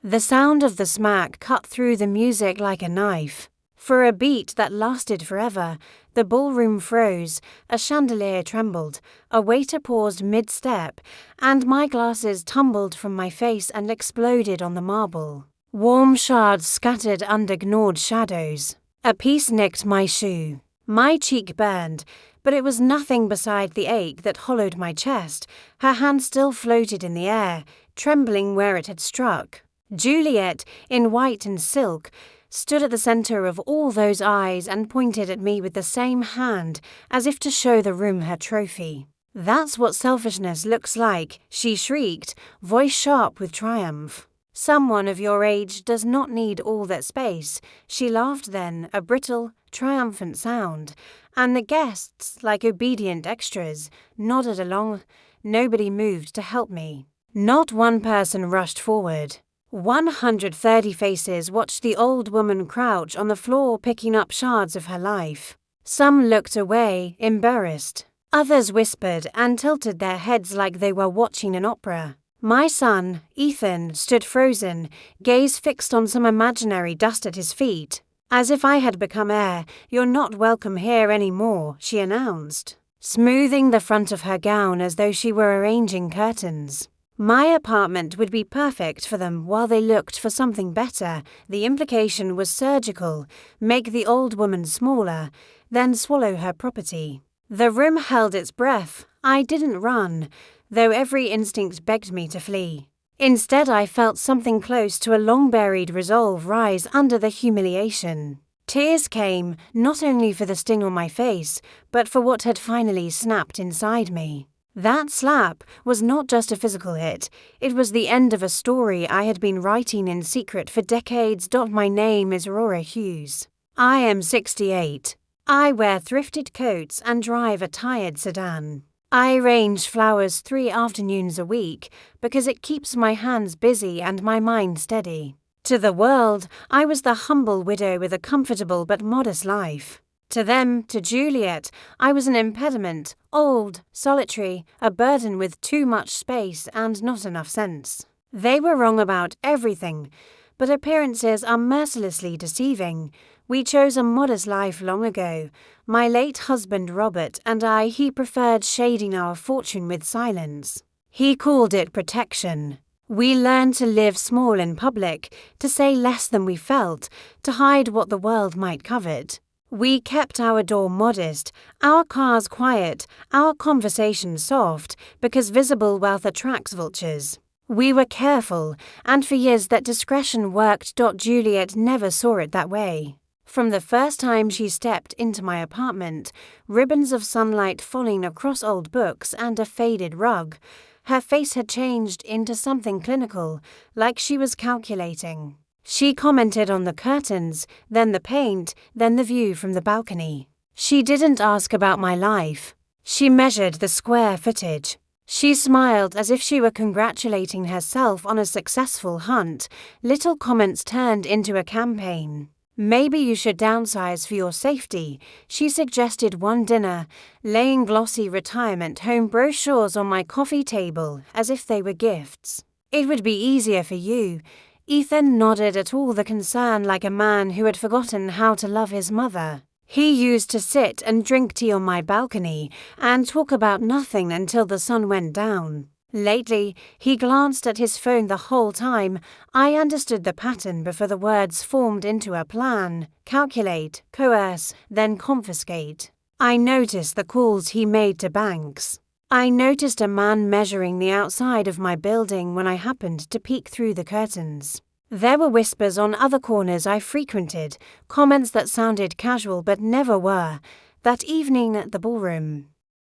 The sound of the smack cut through the music like a knife. For a beat that lasted forever, the ballroom froze, a chandelier trembled, a waiter paused mid-step, and my glasses tumbled from my face and exploded on the marble. Warm shards scattered under gnawed shadows. A piece nicked my shoe. My cheek burned, but it was nothing beside the ache that hollowed my chest. Her hand still floated in the air, trembling where it had struck. Juliet, in white and silk, stood at the center of all those eyes and pointed at me with the same hand, as if to show the room her trophy. "That's what selfishness looks like," she shrieked, voice sharp with triumph. "Someone of your age does not need all that space," she laughed then, a brittle, triumphant sound, and the guests, like obedient extras, nodded along. Nobody moved to help me. Not one person rushed forward. 130 faces watched the old woman crouch on the floor picking up shards of her life. Some looked away, embarrassed. Others whispered and tilted their heads like they were watching an opera. My son, Ethan, stood frozen, gaze fixed on some imaginary dust at his feet. "As if I had become heir, you're not welcome here anymore," she announced, smoothing the front of her gown as though she were arranging curtains. My apartment would be perfect for them while they looked for something better. The implication was surgical: make the old woman smaller, then swallow her property. The room held its breath. I didn't run, though every instinct begged me to flee. Instead, I felt something close to a long-buried resolve rise under the humiliation. Tears came, not only for the sting on my face, but for what had finally snapped inside me. That slap was not just a physical hit, it was the end of a story I had been writing in secret for decades. My name is Aurora Hughes. I am 68. I wear thrifted coats and drive a tired sedan. I arrange flowers 3 afternoons a week because it keeps my hands busy and my mind steady. To the world, I was the humble widow with a comfortable but modest life. To them, to Juliet, I was an impediment, old, solitary, a burden with too much space and not enough sense. They were wrong about everything, but appearances are mercilessly deceiving. We chose a modest life long ago. My late husband Robert and I, he preferred shading our fortune with silence. He called it protection. We learned to live small in public, to say less than we felt, to hide what the world might covet. We kept our door modest, our cars quiet, our conversation soft, because visible wealth attracts vultures. We were careful, and for years that discretion worked. Juliet never saw it that way. From the first time she stepped into my apartment, ribbons of sunlight falling across old books and a faded rug, her face had changed into something clinical, like she was calculating. She commented on the curtains, then the paint, then the view from the balcony. She didn't ask about my life. She measured the square footage. She smiled as if she were congratulating herself on a successful hunt. Little comments turned into a campaign. "Maybe you should downsize for your safety," she suggested one dinner, laying glossy retirement home brochures on my coffee table as if they were gifts. "It would be easier for you." Ethan nodded at all the concern like a man who had forgotten how to love his mother. He used to sit and drink tea on my balcony and talk about nothing until the sun went down. Lately, he glanced at his phone the whole time. I understood the pattern before the words formed into a plan: calculate, coerce, then confiscate. I noticed the calls he made to banks. I noticed a man measuring the outside of my building when I happened to peek through the curtains. There were whispers on other corners I frequented, comments that sounded casual but never were. That evening at the ballroom,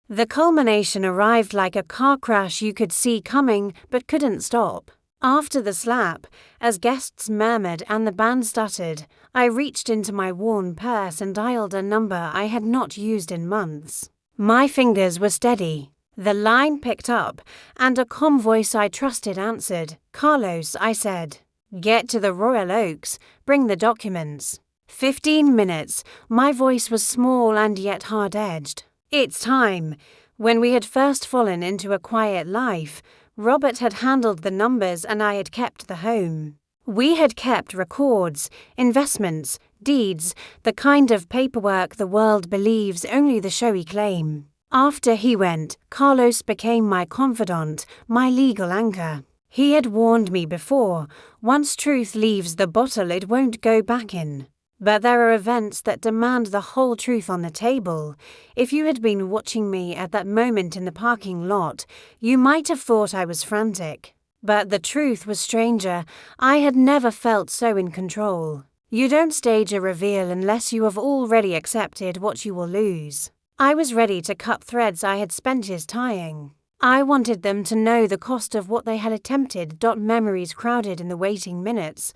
the culmination arrived like a car crash you could see coming but couldn't stop. After the slap, as guests murmured and the band stuttered, I reached into my worn purse and dialed a number I had not used in months. My fingers were steady. The line picked up, and a calm voice I trusted answered. "Carlos," I said. "Get to the Royal Oaks. Bring the documents." 15 minutes. My voice was small and yet hard-edged. "It's time." When we had first fallen into a quiet life, Robert had handled the numbers and I had kept the home. We had kept records, investments, deeds, the kind of paperwork the world believes only the showy claim. After he went, Carlos became my confidant, my legal anchor. He had warned me before, once truth leaves the bottle it won't go back in. But there are events that demand the whole truth on the table. If you had been watching me at that moment in the parking lot, you might have thought I was frantic. But the truth was stranger. I had never felt so in control. You don't stage a reveal unless you have already accepted what you will lose. I was ready to cut threads I had spent years tying. I wanted them to know the cost of what they had attempted. Memories crowded in the waiting minutes.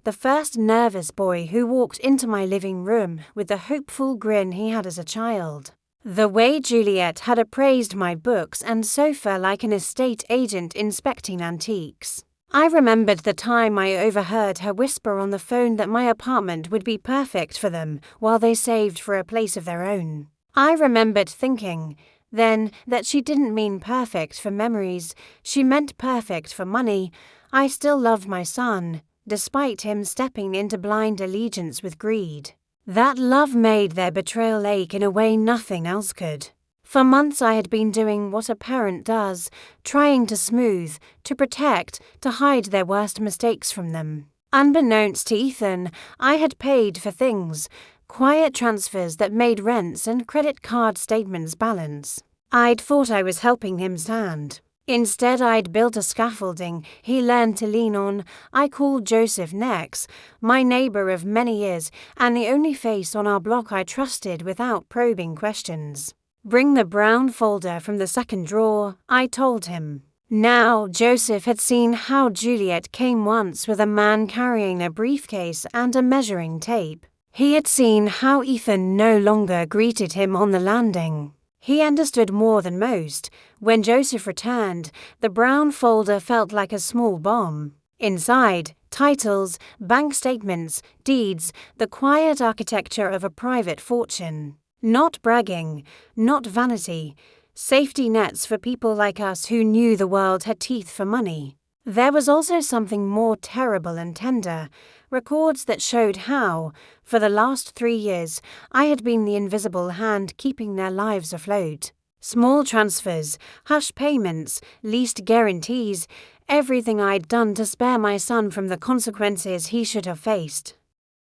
The first nervous boy who walked into my living room with the hopeful grin he had as a child. The way Juliet had appraised my books and sofa like an estate agent inspecting antiques. I remembered the time I overheard her whisper on the phone that my apartment would be perfect for them while they saved for a place of their own. I remembered thinking, then, that she didn't mean perfect for memories, she meant perfect for money. I still loved my son, despite him stepping into blind allegiance with greed. That love made their betrayal ache in a way nothing else could. For months I had been doing what a parent does, trying to smooth, to protect, to hide their worst mistakes from them. Unbeknownst to Ethan, I had paid for things, quiet transfers that made rents and credit card statements balance. I'd thought I was helping him stand. Instead, I'd built a scaffolding he learned to lean on. I called Joseph Nex, my neighbor of many years, and the only face on our block I trusted without probing questions. Bring the brown folder from the second drawer, I told him. Now, Joseph had seen how Juliet came once with a man carrying a briefcase and a measuring tape. He had seen how Ethan no longer greeted him on the landing. He understood more than most. When Joseph returned, the brown folder felt like a small bomb. Inside, titles, bank statements, deeds, the quiet architecture of a private fortune. Not bragging, not vanity. Safety nets for people like us who knew the world had teeth for money. There was also something more terrible and tender. Records that showed how, for the last 3 years, I had been the invisible hand keeping their lives afloat. Small transfers, hush payments, leased guarantees, everything I'd done to spare my son from the consequences he should have faced.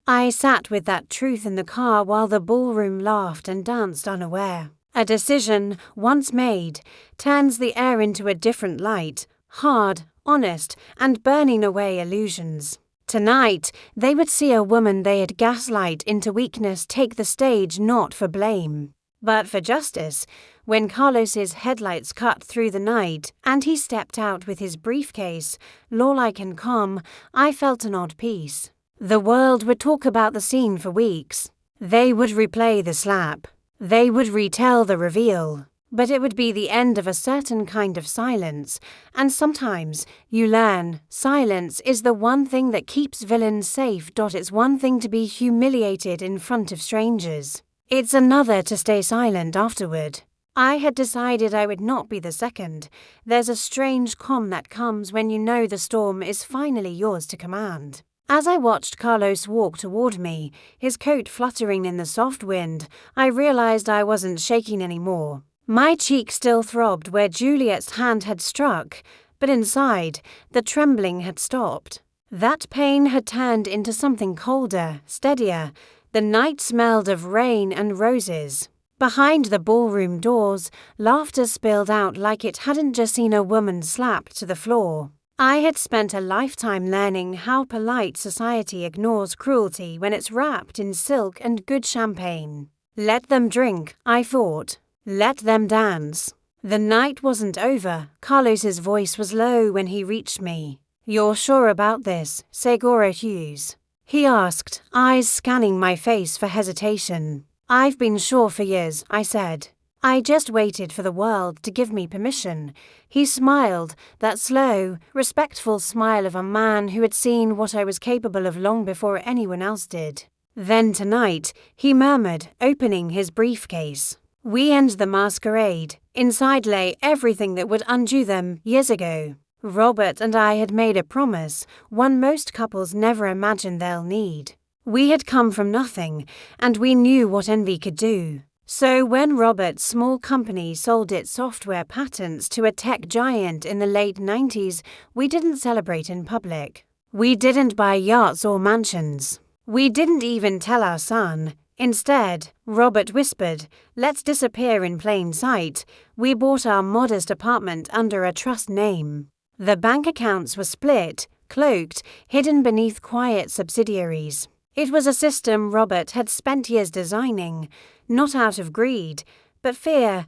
I sat with that truth in the car while the ballroom laughed and danced unaware. A decision, once made, turns the air into a different light, hard, honest, and burning away illusions. Tonight, they would see a woman they had gaslight into weakness take the stage not for blame, but for justice. When Carlos's headlights cut through the night and he stepped out with his briefcase, law-like and calm, I felt an odd peace. The world would talk about the scene for weeks. They would replay the slap. They would retell the reveal. But it would be the end of a certain kind of silence, and sometimes, you learn, silence is the one thing that keeps villains safe. It's one thing to be humiliated in front of strangers. It's another to stay silent afterward. I had decided I would not be the second. There's a strange calm that comes when you know the storm is finally yours to command. As I watched Carlos walk toward me, his coat fluttering in the soft wind, I realized I wasn't shaking anymore. My cheek still throbbed where Juliet's hand had struck, but inside, the trembling had stopped. That pain had turned into something colder, steadier. The night smelled of rain and roses. Behind the ballroom doors, laughter spilled out like it hadn't just seen a woman slapped to the floor. I had spent a lifetime learning how polite society ignores cruelty when it's wrapped in silk and good champagne. Let them drink, I thought. Let them dance. The night wasn't over. Carlos's voice was low when he reached me. You're sure about this, Segura Hughes? He asked, eyes scanning my face for hesitation. I've been sure for years, I said. I just waited for the world to give me permission. He smiled, that slow, respectful smile of a man who had seen what I was capable of long before anyone else did. Then tonight, he murmured, opening his briefcase. We end the masquerade. Inside lay everything that would undo them years ago. Robert and I had made a promise, one most couples never imagine they'll need. We had come from nothing, and we knew what envy could do. So when Robert's small company sold its software patents to a tech giant in the late 90s, we didn't celebrate in public. We didn't buy yachts or mansions. We didn't even tell our son. Instead, Robert whispered, "Let's disappear in plain sight." We bought our modest apartment under a trust name. The bank accounts were split, cloaked, hidden beneath quiet subsidiaries. It was a system Robert had spent years designing, not out of greed, but fear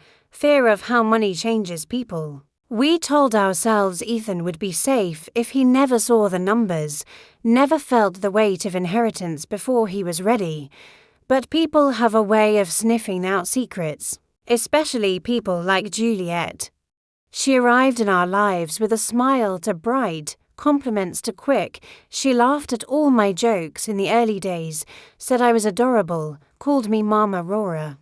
of how money changes people. We told ourselves Ethan would be safe if he never saw the numbers, never felt the weight of inheritance before he was ready. But people have a way of sniffing out secrets, especially people like Juliet. She arrived in our lives with a smile to bright, compliments to quick. She laughed at all my jokes in the early days, said I was adorable, called me Mama Aurora.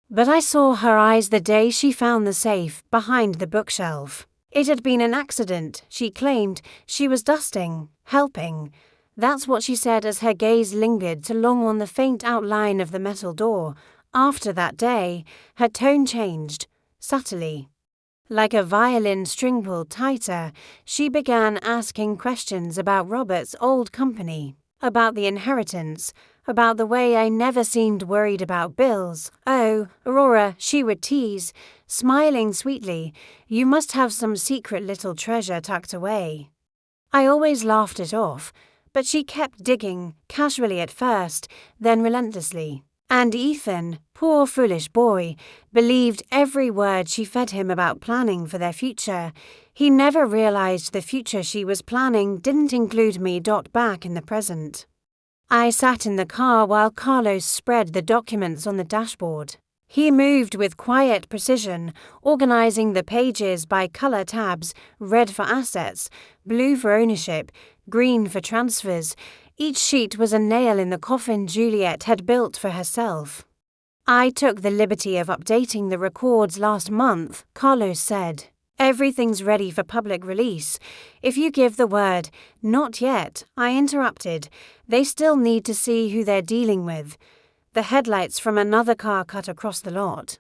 But I saw her eyes the day she found the safe behind the bookshelf. It had been an accident, she claimed. She was dusting, helping. That's what she said as her gaze lingered too long on the faint outline of the metal door. After that day, her tone changed, subtly. Like a violin string pulled tighter, she began asking questions about Robert's old company, about the inheritance, about the way I never seemed worried about bills. "Oh, Aurora," she would tease, smiling sweetly, "you must have some secret little treasure tucked away." I always laughed it off, but she kept digging, casually at first, then relentlessly. And Ethan, poor foolish boy, believed every word she fed him about planning for their future. He never realized the future she was planning didn't include me. Back in the present. I sat in the car while Carlos spread the documents on the dashboard. He moved with quiet precision, organizing the pages by color tabs, red for assets, blue for ownership, green for transfers. Each sheet was a nail in the coffin Juliet had built for herself. "I took the liberty of updating the records last month," Carlos said. "Everything's ready for public release. If you give the word." "Not yet," I interrupted. "They still need to see who they're dealing with." The headlights from another car cut across the lot.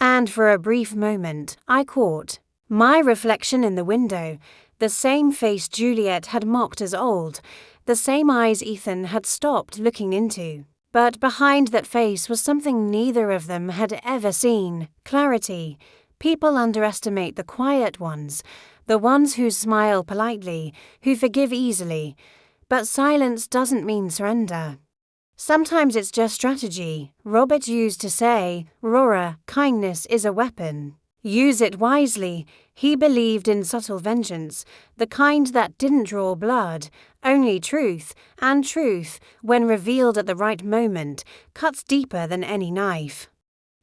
And for a brief moment, I caught my reflection in the window, the same face Juliet had mocked as old, the same eyes Ethan had stopped looking into. But behind that face was something neither of them had ever seen: clarity. People underestimate the quiet ones, the ones who smile politely, who forgive easily. But silence doesn't mean surrender. Sometimes it's just strategy. Robert used to say, "Aurora, kindness is a weapon. Use it wisely." He believed in subtle vengeance, the kind that didn't draw blood, only truth, and truth, when revealed at the right moment, cuts deeper than any knife.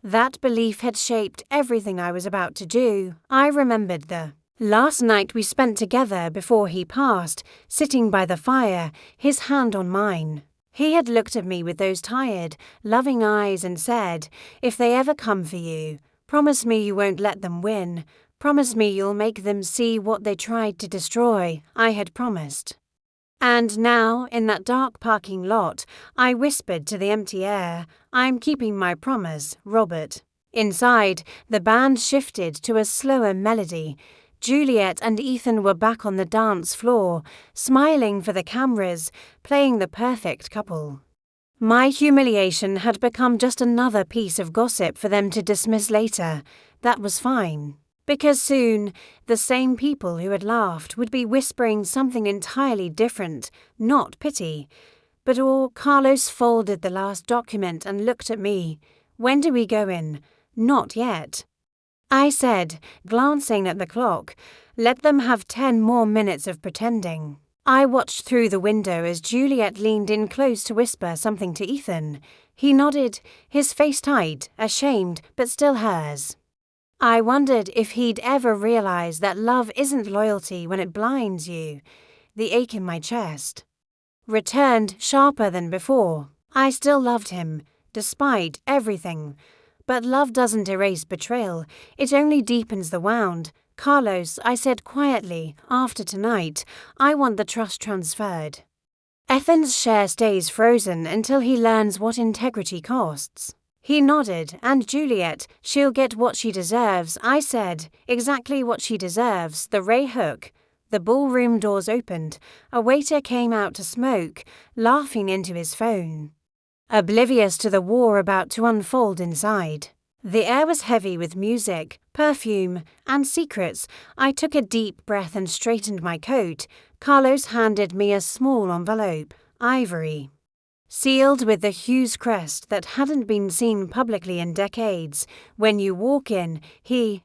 That belief had shaped everything I was about to do. I remembered the last night we spent together before he passed, sitting by the fire, his hand on mine. He had looked at me with those tired, loving eyes and said, "If they ever come for you, promise me you won't let them win. Promise me you'll make them see what they tried to destroy." I had promised. And now, in that dark parking lot, I whispered to the empty air, "I'm keeping my promise, Robert." Inside, the band shifted to a slower melody. Juliet and Ethan were back on the dance floor, smiling for the cameras, playing the perfect couple. My humiliation had become just another piece of gossip for them to dismiss later. That was fine. Because soon, the same people who had laughed would be whispering something entirely different, not pity. But Carlos folded the last document and looked at me. "When do we go in?" "Not yet," I said, glancing at the clock. "Let them have 10 more minutes of pretending." I watched through the window as Juliet leaned in close to whisper something to Ethan. He nodded, his face tight, ashamed, but still hers. I wondered if he'd ever realize that love isn't loyalty when it blinds you. The ache in my chest returned sharper than before. I still loved him, despite everything. But love doesn't erase betrayal, it only deepens the wound. Carlos, I said quietly, after tonight, I want the trust transferred. Ethan's share stays frozen until he learns what integrity costs. He nodded, and Juliet, she'll get what she deserves, I said, exactly what she deserves, the Ray hook. The ballroom doors opened. A waiter came out to smoke, laughing into his phone, oblivious to the war about to unfold inside. The air was heavy with music, perfume, and secrets. I took a deep breath and straightened my coat. Carlos handed me a small envelope, ivory, sealed with the Hughes crest that hadn't been seen publicly in decades. When you walk in, he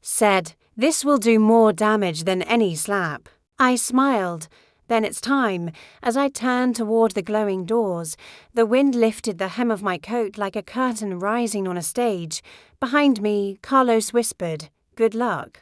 said, this will do more damage than any slap. I smiled. Then it's time. As I turned toward the glowing doors, the wind lifted the hem of my coat like a curtain rising on a stage. Behind me, Carlos whispered, good luck.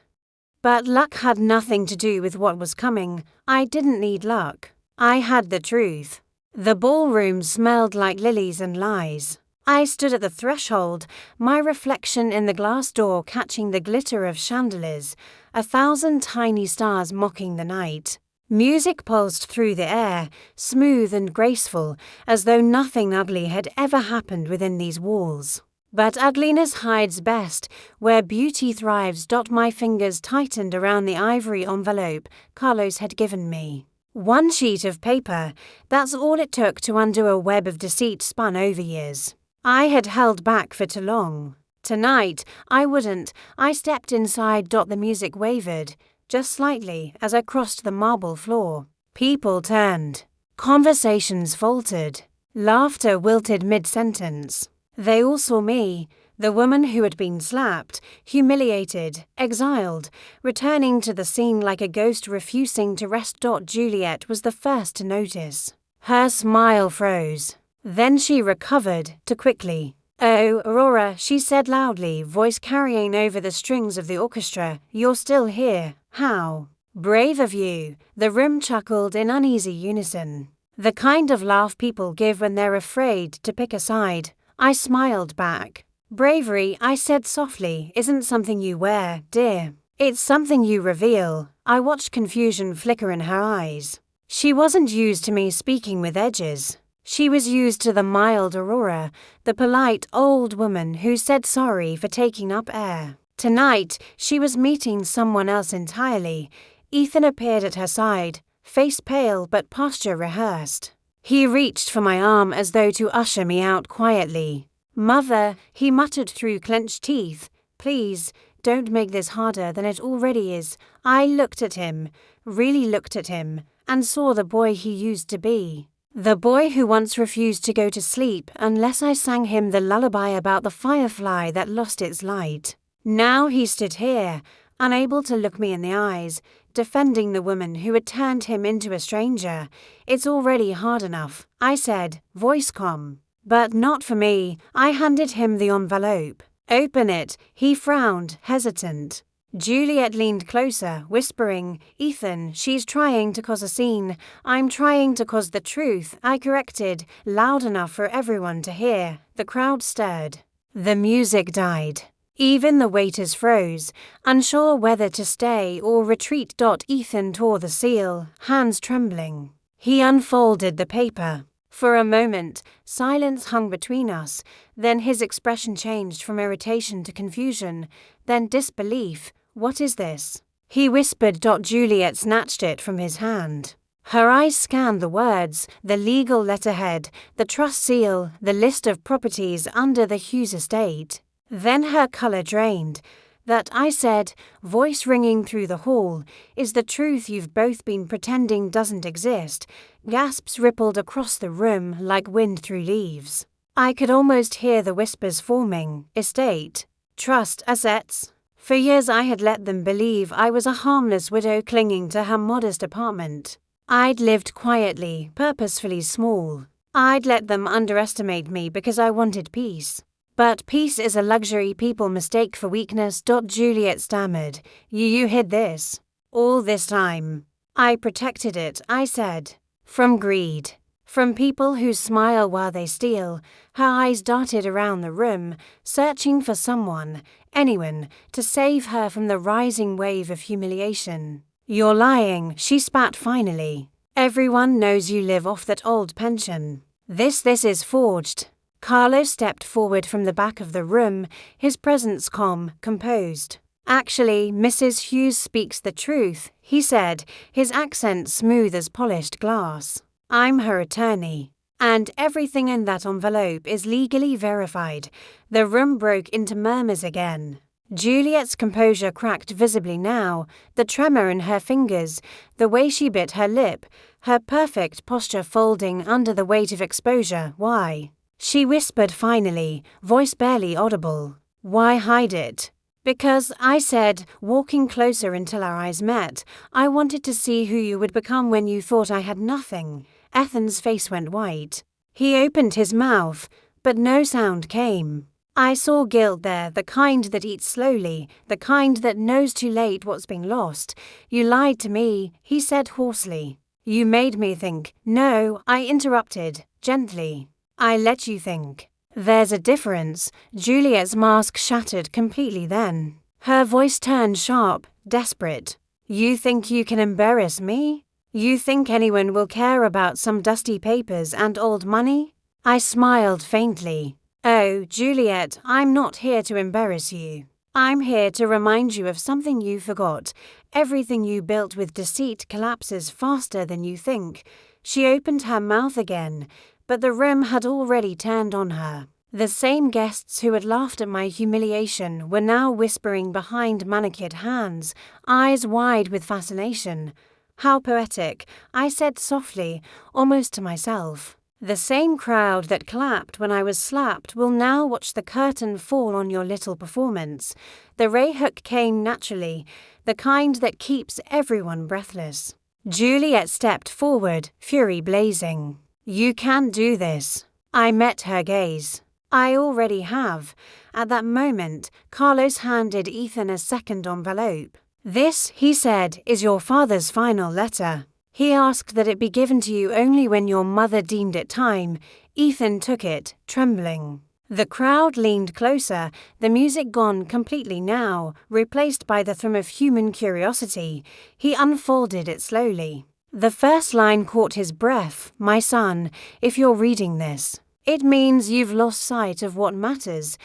But luck had nothing to do with what was coming. I didn't need luck. I had the truth. The ballroom smelled like lilies and lies. I stood at the threshold, my reflection in the glass door catching the glitter of chandeliers, 1,000 tiny stars mocking the night. Music pulsed through the air, smooth and graceful, as though nothing ugly had ever happened within these walls. But ugliness hides best, where beauty thrives. My fingers tightened around the ivory envelope Carlos had given me. One sheet of paper, that's all it took to undo a web of deceit spun over years. I had held back for too long. Tonight, I wouldn't. I stepped inside. The music wavered, just slightly, as I crossed the marble floor. People turned. Conversations faltered. Laughter wilted mid-sentence. They all saw me, the woman who had been slapped, humiliated, exiled, returning to the scene like a ghost refusing to rest. Juliet was the first to notice. Her smile froze. Then she recovered, too quickly. Oh, Aurora, she said loudly, voice carrying over the strings of the orchestra, you're still here. How brave of you. The room chuckled in uneasy unison. The kind of laugh people give when they're afraid to pick a side. I smiled back. Bravery, I said softly, isn't something you wear, dear. It's something you reveal. I watched confusion flicker in her eyes. She wasn't used to me speaking with edges. She was used to the mild Aurora, the polite old woman who said sorry for taking up air. Tonight, she was meeting someone else entirely. Ethan appeared at her side, face pale but posture rehearsed. He reached for my arm as though to usher me out quietly. Mother, he muttered through clenched teeth, please, don't make this harder than it already is. I looked at him, really looked at him, and saw the boy he used to be. The boy who once refused to go to sleep unless I sang him the lullaby about the firefly that lost its light. Now he stood here, unable to look me in the eyes, defending the woman who had turned him into a stranger. It's already hard enough, I said, voice calm. But not for me. I handed him the envelope. Open it. He frowned, hesitant. Juliet leaned closer, whispering, Ethan, she's trying to cause a scene. I'm trying to cause the truth, I corrected, loud enough for everyone to hear. The crowd stirred. The music died. Even the waiters froze, unsure whether to stay or retreat. Ethan tore the seal, hands trembling. He unfolded the paper. For a moment, silence hung between us. Then his expression changed from irritation to confusion, then disbelief. What is this? He whispered. Juliet snatched it from his hand. Her eyes scanned the words, the legal letterhead, the trust seal, the list of properties under the Hughes estate. Then her color drained. That, I said, voice ringing through the hall, is the truth you've both been pretending doesn't exist. Gasps rippled across the room like wind through leaves. I could almost hear the whispers forming. Estate. Trust. Assets. For years I had let them believe I was a harmless widow clinging to her modest apartment. I'd lived quietly, purposefully small. I'd let them underestimate me because I wanted peace. But peace is a luxury people mistake for weakness. Juliet stammered. You hid this. All this time. I protected it, I said. From greed. From people who smile while they steal, her eyes darted around the room, searching for someone, anyone, to save her from the rising wave of humiliation. "You're lying," she spat finally. "Everyone knows you live off that old pension. This is forged." Carlos stepped forward from the back of the room, his presence calm, composed. "Actually, Mrs. Hughes speaks the truth," he said, his accent smooth as polished glass. "I'm her attorney. And everything in that envelope is legally verified." The room broke into murmurs again. Juliet's composure cracked visibly now, the tremor in her fingers, the way she bit her lip, her perfect posture folding under the weight of exposure. "Why?" she whispered finally, voice barely audible. "Why hide it?" "Because," I said, walking closer until our eyes met, "I wanted to see who you would become when you thought I had nothing." Ethan's face went white. He opened his mouth, but no sound came. I saw guilt there, the kind that eats slowly, the kind that knows too late what's been lost. "You lied to me," he said hoarsely. "You made me think." "No," I interrupted, gently. "I let you think." "There's a difference." Juliet's mask shattered completely then. Her voice turned sharp, desperate. "You think you can embarrass me? You think anyone will care about some dusty papers and old money?" I smiled faintly. "Oh, Juliet, I'm not here to embarrass you. I'm here to remind you of something you forgot. Everything you built with deceit collapses faster than you think." She opened her mouth again, but the room had already turned on her. The same guests who had laughed at my humiliation were now whispering behind manacled hands, eyes wide with fascination. "How poetic," I said softly, almost to myself. "The same crowd that clapped when I was slapped will now watch the curtain fall on your little performance." The ray hook came naturally, the kind that keeps everyone breathless. Juliet stepped forward, fury blazing. "You can't do this." I met her gaze. "I already have." At that moment, Carlos handed Ethan a second envelope. "This," he said, "is your father's final letter. He asked that it be given to you only when your mother deemed it time." Ethan took it, trembling. The crowd leaned closer, the music gone completely now, replaced by the thrum of human curiosity. He unfolded it slowly. The first line caught his breath. "My son, if you're reading this, it means you've lost sight of what matters."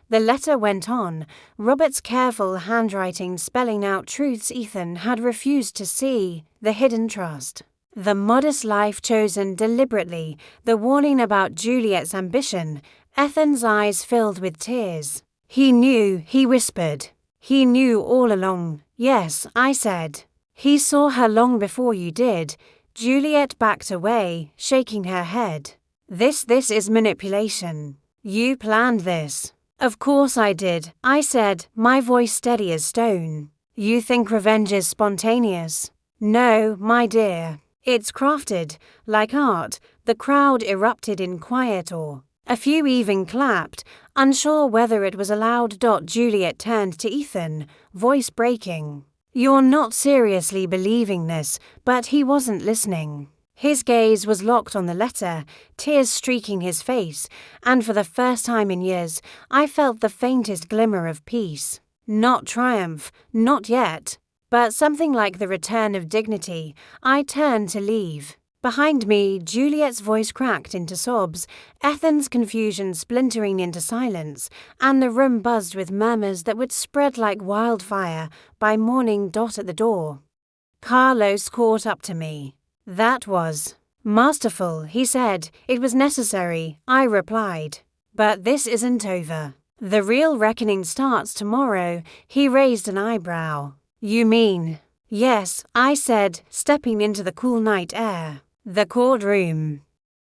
The letter went on, Robert's careful handwriting spelling out truths Ethan had refused to see, the hidden trust, the modest life chosen deliberately, the warning about Juliet's ambition. Ethan's eyes filled with tears. "He knew," he whispered. "He knew all along." "Yes," I said. "He saw her long before you did." Juliet backed away, shaking her head. This is manipulation. You planned this." "Of course I did," I said, my voice steady as stone. "You think revenge is spontaneous?" "No, my dear. It's crafted, like art." The crowd erupted in quiet awe. A few even clapped, unsure whether it was allowed. Juliet turned to Ethan, voice breaking. "You're not seriously believing this," but he wasn't listening. His gaze was locked on the letter, tears streaking his face, and for the first time in years, I felt the faintest glimmer of peace. Not triumph, not yet, but something like the return of dignity. I turned to leave. Behind me, Juliet's voice cracked into sobs, Ethan's confusion splintering into silence, and the room buzzed with murmurs that would spread like wildfire by morning. At the door, Carlos caught up to me. "That was masterful," he said. "It was necessary," I replied. "But this isn't over. The real reckoning starts tomorrow." He raised an eyebrow. "You mean?" "Yes," I said, stepping into the cool night air. The courtroom.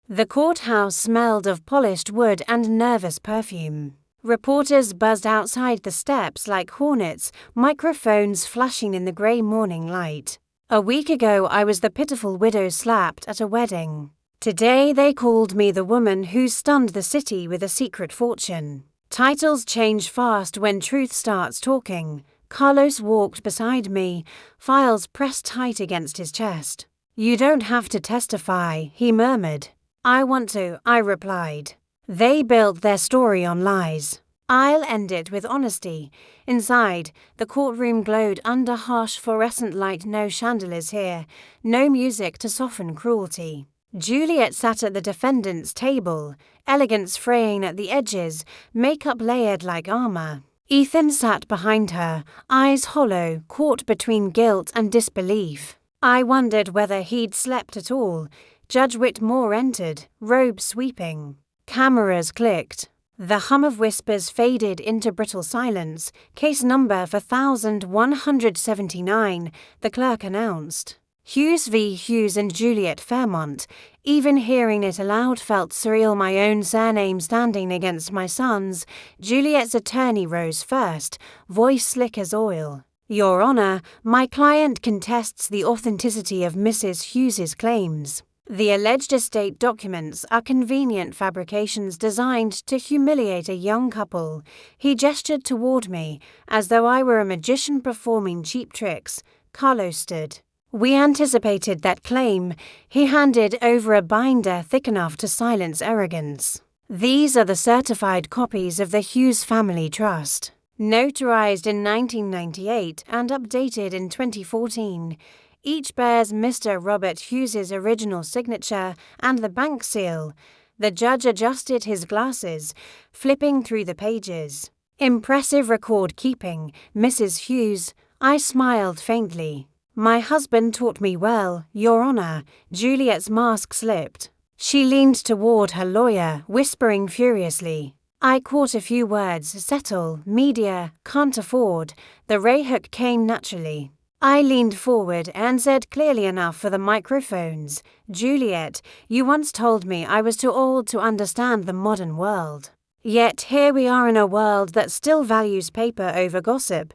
The courthouse smelled of polished wood and nervous perfume. Reporters buzzed outside the steps like hornets, microphones flashing in the grey morning light. A week ago I was the pitiful widow slapped at a wedding. Today they called me the woman who stunned the city with a secret fortune. Titles change fast when truth starts talking. Carlos walked beside me, files pressed tight against his chest. "You don't have to testify," he murmured. I want to, I replied. They built their story on lies. I'll end it with honesty. Inside, the courtroom glowed under harsh fluorescent light. No chandeliers here, no music to soften cruelty. Juliet sat at the defendant's table, elegance fraying at the edges, makeup layered like armor. Ethan sat behind her, eyes hollow, caught between guilt and disbelief. I wondered whether he'd slept at all. Judge Whitmore entered, robe sweeping. Cameras clicked. The hum of whispers faded into brittle silence. Case number 4179, the clerk announced. Hughes v. Hughes and Juliet Fairmont. Even hearing it aloud felt surreal. My own surname standing against my son's. Juliet's attorney rose first, voice slick as oil. Your Honor, my client contests the authenticity of Mrs. Hughes's claims. The alleged estate documents are convenient fabrications designed to humiliate a young couple. He gestured toward me, as though I were a magician performing cheap tricks. Carlos stood. We anticipated that claim. He handed over a binder thick enough to silence arrogance. These are the certified copies of the Hughes Family Trust, notarized in 1998 and updated in 2014. Each bears Mr. Robert Hughes's original signature and the bank seal. The judge adjusted his glasses, flipping through the pages. Impressive record keeping, Mrs. Hughes. I smiled faintly. My husband taught me well, Your Honor. Juliet's mask slipped. She leaned toward her lawyer, whispering furiously. I caught a few words: settle, media, can't afford. The ray hook came naturally. I leaned forward and said clearly enough for the microphones, Juliet, you once told me I was too old to understand the modern world. Yet here we are in a world that still values paper over gossip.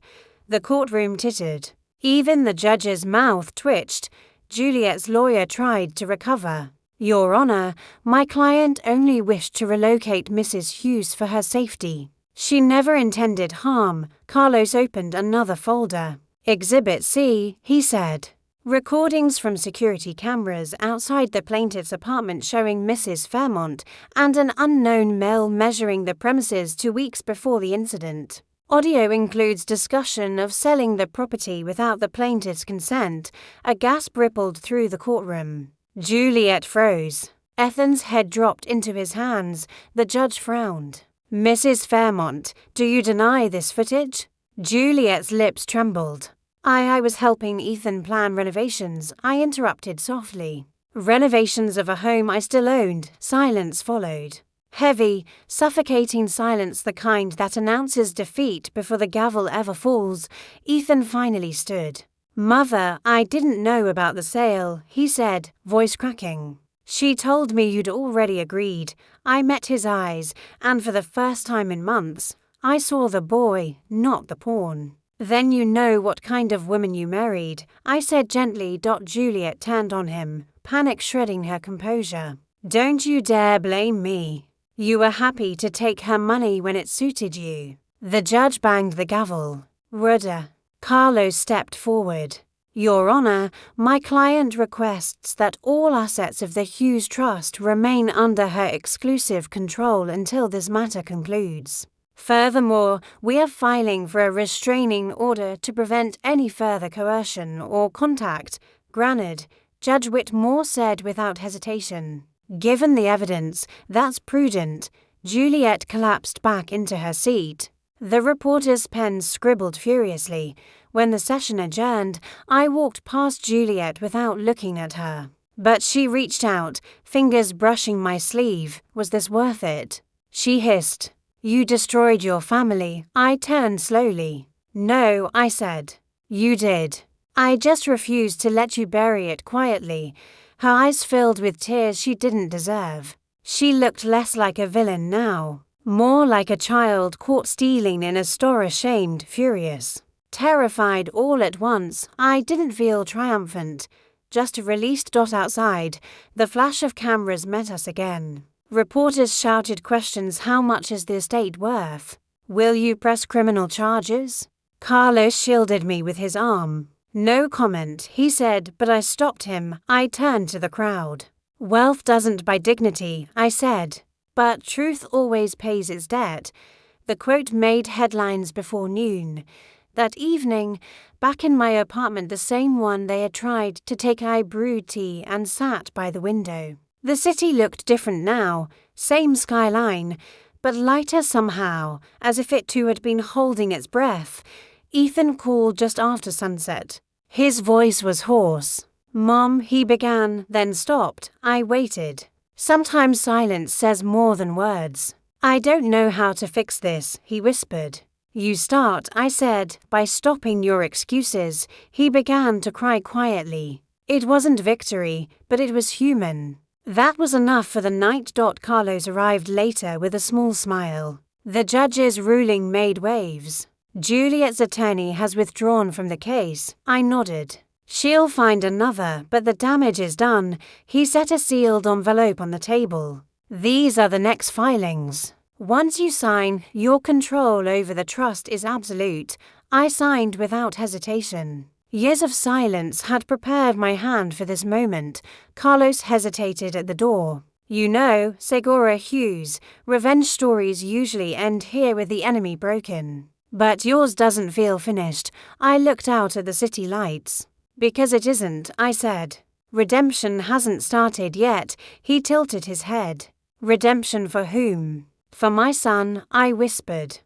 The courtroom tittered. Even the judge's mouth twitched. Juliet's lawyer tried to recover. Your Honor, my client only wished to relocate Mrs. Hughes for her safety. She never intended harm. Carlos opened another folder. Exhibit C, he said. Recordings from security cameras outside the plaintiff's apartment showing Mrs. Fairmont and an unknown male measuring the premises 2 weeks before the incident. Audio includes discussion of selling the property without the plaintiff's consent. A gasp rippled through the courtroom. Juliet froze. Ethan's head dropped into his hands. The judge frowned. Mrs. Fairmont, do you deny this footage? Juliet's lips trembled. I was helping Ethan plan renovations, I interrupted softly. Renovations of a home I still owned. Silence followed. Heavy, suffocating silence, the kind that announces defeat before the gavel ever falls. Ethan finally stood. Mother, I didn't know about the sale, he said, voice cracking. She told me you'd already agreed. I met his eyes, and for the first time in months, I saw the boy, not the pawn. Then you know what kind of woman you married, I said gently. Juliet turned on him, panic shredding her composure. Don't you dare blame me. You were happy to take her money when it suited you. The judge banged the gavel. Rudder. Carlos stepped forward. Your Honor, my client requests that all assets of the Hughes Trust remain under her exclusive control until this matter concludes. Furthermore, we are filing for a restraining order to prevent any further coercion or contact. Granted, Judge Whitmore said without hesitation. Given the evidence, that's prudent. Juliet collapsed back into her seat. The reporter's pen scribbled furiously. When the session adjourned, I walked past Juliet without looking at her. But she reached out, fingers brushing my sleeve. Was this worth it? She hissed. You destroyed your family. I turned slowly. No, I said. You did. I just refused to let you bury it quietly. Her eyes filled with tears she didn't deserve. She looked less like a villain now, more like a child caught stealing in a store, ashamed, furious. Terrified all at once, I didn't feel triumphant, just a released. Outside, the flash of cameras met us again. Reporters shouted questions. How much is the estate worth? Will you press criminal charges? Carlos shielded me with his arm. No comment, he said, but I stopped him. I turned to the crowd. Wealth doesn't buy dignity, I said, but truth always pays its debt. The quote made headlines before noon. That evening, back in my apartment, the same one they had tried to take, I brewed tea and sat by the window. The city looked different now, same skyline, but lighter somehow, as if it too had been holding its breath. Ethan called just after sunset. His voice was hoarse. "Mom," he began, then stopped. I waited. Sometimes silence says more than words. "I don't know how to fix this," he whispered. "You start," I said, "by stopping your excuses." He began to cry quietly. It wasn't victory, but it was human. That was enough for the night. Carlos arrived later with a small smile. The judge's ruling made waves. "Juliet's attorney has withdrawn from the case." I nodded. "She'll find another, but the damage is done." He set a sealed envelope on the table. "These are the next filings. Once you sign, your control over the trust is absolute." I signed without hesitation. Years of silence had prepared my hand for this moment. Carlos hesitated at the door. "You know, Segura Hughes, revenge stories usually end here with the enemy broken. But yours doesn't feel finished." I looked out at the city lights. "Because it isn't," I said. "Redemption hasn't started yet." He tilted his head. "Redemption for whom?" "For my son," I whispered.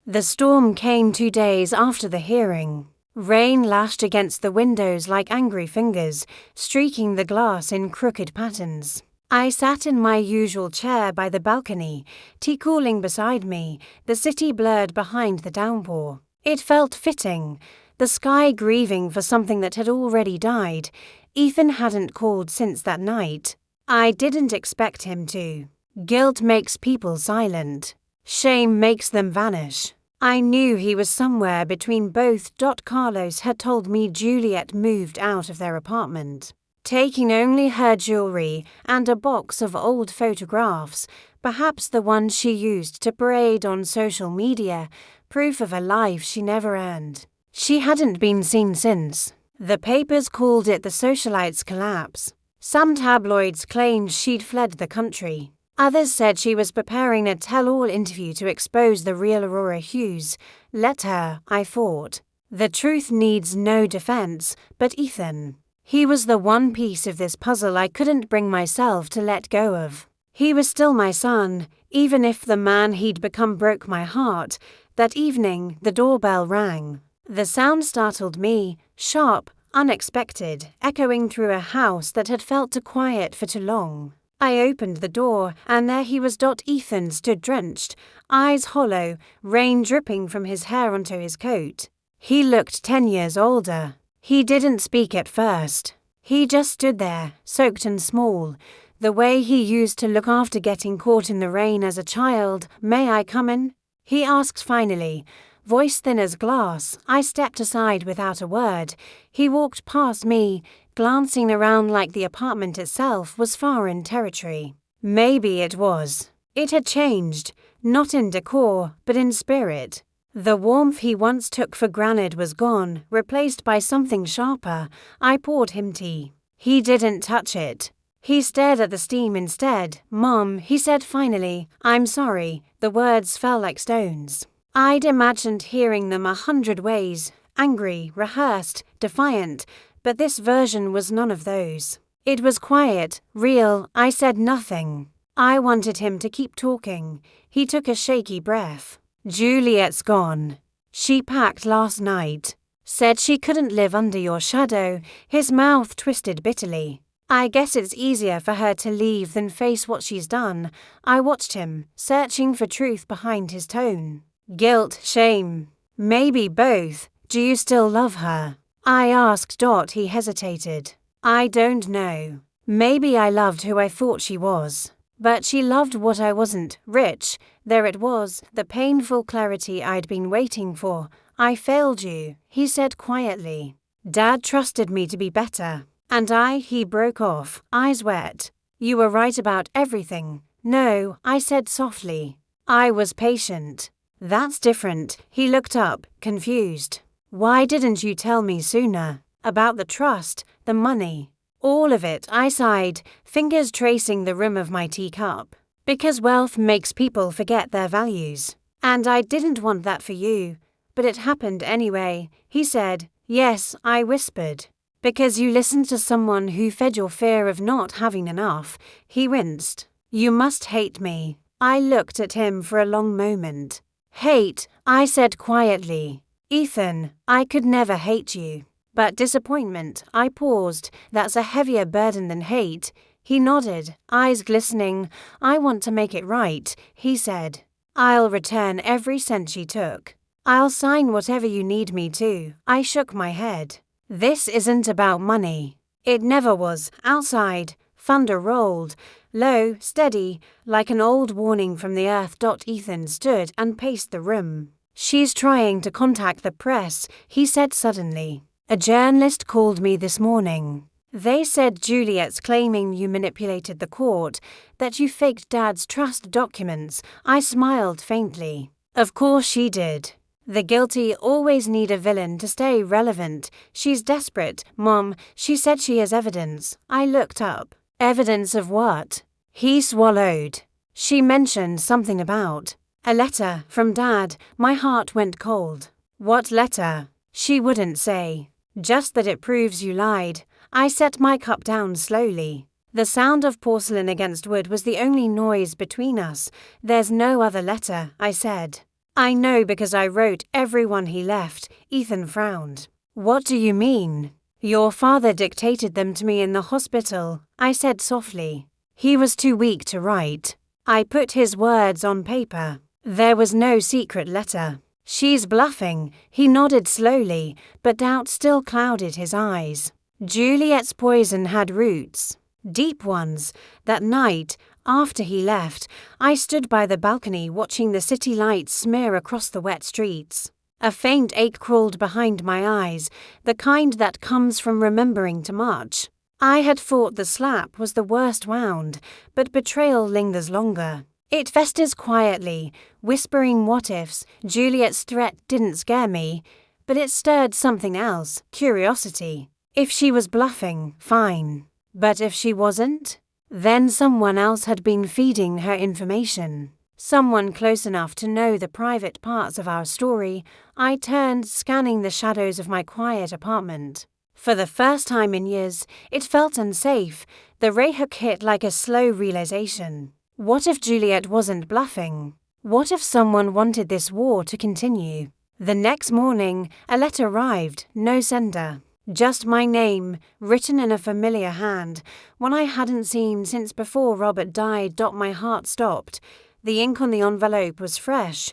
The storm came 2 days after the hearing. Rain lashed against the windows like angry fingers, streaking the glass in crooked patterns. I sat in my usual chair by the balcony, tea cooling beside me, the city blurred behind the downpour. It felt fitting. The sky grieving for something that had already died. Ethan hadn't called since that night. I didn't expect him to. Guilt makes people silent. Shame makes them vanish. I knew he was somewhere between both. Carlos had told me Juliet moved out of their apartment, taking only her jewelry and a box of old photographs, perhaps the ones she used to parade on social media, proof of a life she never earned. She hadn't been seen since. The papers called it the socialite's collapse. Some tabloids claimed she'd fled the country. Others said she was preparing a tell-all interview to expose the real Aurora Hughes. Let her, I thought. The truth needs no defense, but Ethan. He was the one piece of this puzzle I couldn't bring myself to let go of. He was still my son, even if the man he'd become broke my heart. That evening, the doorbell rang. The sound startled me, sharp, unexpected, echoing through a house that had felt too quiet for too long. I opened the door, and there he was. Ethan stood drenched, eyes hollow, rain dripping from his hair onto his coat. He looked 10 years older. He didn't speak at first. He just stood there, soaked and small, the way he used to look after getting caught in the rain as a child. "May I come in?" he asked finally. Voice thin as glass. I stepped aside without a word. He walked past me, glancing around like the apartment itself was foreign territory. Maybe it was. It had changed, not in decor, but in spirit. The warmth he once took for granted was gone, replaced by something sharper. I poured him tea. He didn't touch it. He stared at the steam instead. "Mom," he said finally, "I'm sorry." The words fell like stones. I'd imagined hearing them 100 ways, angry, rehearsed, defiant, but this version was none of those. It was quiet, real. I said nothing. I wanted him to keep talking. He took a shaky breath. "Juliet's gone. She packed last night. Said she couldn't live under your shadow." His mouth twisted bitterly. "I guess it's easier for her to leave than face what she's done." I watched him, searching for truth behind his tone. "Guilt, shame. Maybe both. Do you still love her?" I asked. He hesitated. "I don't know. Maybe I loved who I thought she was. But she loved what I wasn't, rich." There it was, the painful clarity I'd been waiting for. "I failed you," he said quietly. "Dad trusted me to be better. And he broke off, eyes wet. "You were right about everything." "No," I said softly. "I was patient." "That's different." He looked up, confused. "Why didn't you tell me sooner? About the trust, the money, All of it, I sighed, fingers tracing the rim of my teacup. Because wealth makes people forget their values. And I didn't want that for you. But it happened anyway, he said. Yes, I whispered. Because you listened to someone who fed your fear of not having enough, he winced. You must hate me. I looked at him for a long moment. Hate, I said quietly. Ethan, I could never hate you. But disappointment, I paused. That's a heavier burden than hate. He nodded, eyes glistening. I want to make it right, he said. I'll return every cent she took. I'll sign whatever you need me to. I shook my head. This isn't about money. It never was. Outside, thunder rolled, low, steady, like an old warning from the earth. Ethan stood and paced the room. She's trying to contact the press, he said suddenly. A journalist called me this morning. They said Juliet's claiming you manipulated the court, that you faked Dad's trust documents. I smiled faintly. Of course she did. The guilty always need a villain to stay relevant. She's desperate, Mom. She said she has evidence. I looked up. Evidence of what? He swallowed. She mentioned something about a letter from Dad. My heart went cold. What letter? She wouldn't say. Just that it proves you lied. I set my cup down slowly. The sound of porcelain against wood was the only noise between us. There's no other letter, I said. I know because I wrote everyone he left. Ethan frowned. What do you mean? Your father dictated them to me in the hospital, I said softly. He was too weak to write. I put his words on paper. There was no secret letter. She's bluffing. He nodded slowly, but doubt still clouded his eyes. Juliet's poison had roots. Deep ones. That night, after he left, I stood by the balcony watching the city lights smear across the wet streets. A faint ache crawled behind my eyes, the kind that comes from remembering too much. I had thought the slap was the worst wound, but betrayal lingers longer. It festers quietly, whispering what-ifs. Juliet's threat didn't scare me, but it stirred something else, curiosity. If she was bluffing, fine. But if she wasn't? Then someone else had been feeding her information. Someone close enough to know the private parts of our story. I turned, scanning the shadows of my quiet apartment. For the first time in years, it felt unsafe. The ray-hook hit like a slow realization. What if Juliet wasn't bluffing? What if someone wanted this war to continue? The next morning, a letter arrived, no sender. Just my name, written in a familiar hand, one I hadn't seen since before Robert died. My heart stopped. The ink on the envelope was fresh,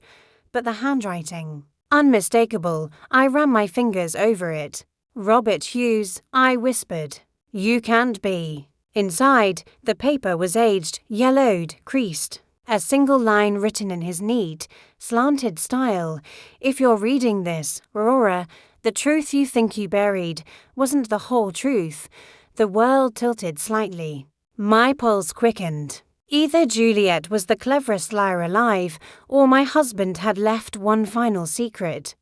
but the handwriting, unmistakable. I ran my fingers over it. Robert Hughes, I whispered. You can't be. Inside, the paper was aged, yellowed, creased. A single line written in his neat, slanted style. If you're reading this, Aurora, the truth you think you buried wasn't the whole truth. The world tilted slightly. My pulse quickened. Either Juliet was the cleverest liar alive, or my husband had left one final secret.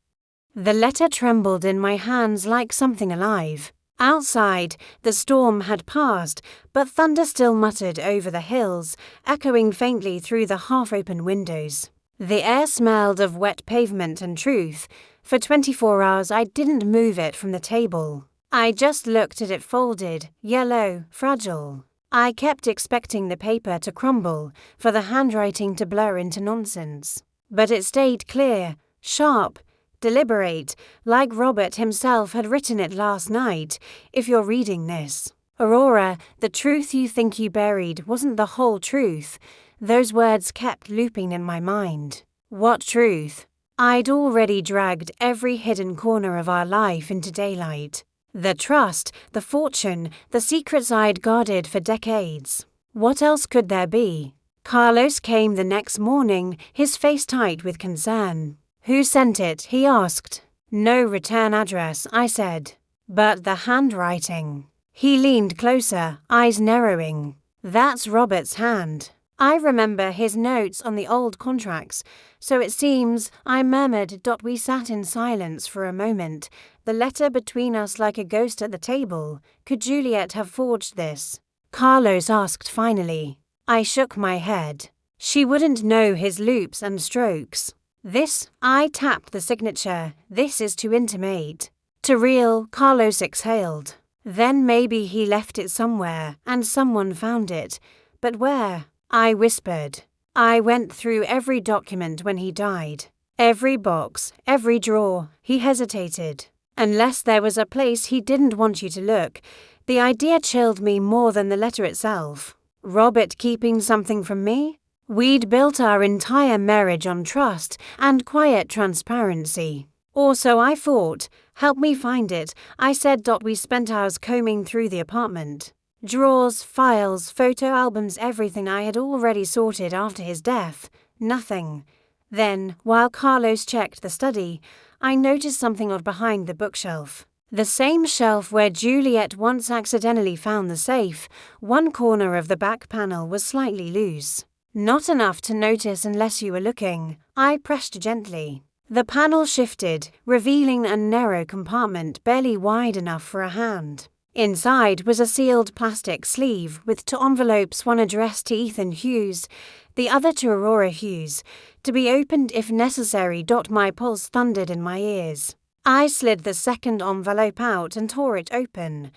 The letter trembled in my hands like something alive. Outside, the storm had passed, but thunder still muttered over the hills, echoing faintly through the half-open windows. The air smelled of wet pavement and truth. For 24 hours I didn't move it from the table. I just looked at it folded, yellow, fragile. I kept expecting the paper to crumble, for the handwriting to blur into nonsense. But it stayed clear, sharp, deliberate, like Robert himself had written it last night. If you're reading this, Aurora, the truth you think you buried wasn't the whole truth. Those words kept looping in my mind. What truth? I'd already dragged every hidden corner of our life into daylight. The trust, the fortune, the secrets I'd guarded for decades. What else could there be? Carlos came the next morning, his face tight with concern. Who sent it? He asked. No return address, I said. But the handwriting. He leaned closer, eyes narrowing. That's Robert's hand. I remember his notes on the old contracts, so it seems, I murmured. We sat in silence for a moment, the letter between us like a ghost at the table. Could Juliet have forged this? Carlos asked finally. I shook my head. She wouldn't know his loops and strokes. This, I tapped the signature. This is to intimate. To real, Carlos exhaled. Then maybe he left it somewhere, and someone found it. But where? I whispered. I went through every document when he died. Every box, every drawer. He hesitated. Unless there was a place he didn't want you to look. The idea chilled me more than the letter itself. Robert keeping something from me? We'd built our entire marriage on trust and quiet transparency. Or so I thought. Help me find it, I said. We spent hours combing through the apartment. Drawers, files, photo albums, everything I had already sorted after his death. Nothing. Then, while Carlos checked the study, I noticed something odd behind the bookshelf. The same shelf where Juliet once accidentally found the safe. One corner of the back panel was slightly loose. Not enough to notice unless you were looking. I pressed gently. The panel shifted, revealing a narrow compartment barely wide enough for a hand. Inside was a sealed plastic sleeve with 2 envelopes, one addressed to Ethan Hughes, the other to Aurora Hughes, to be opened if necessary. My pulse thundered in my ears. I slid the second envelope out and tore it open.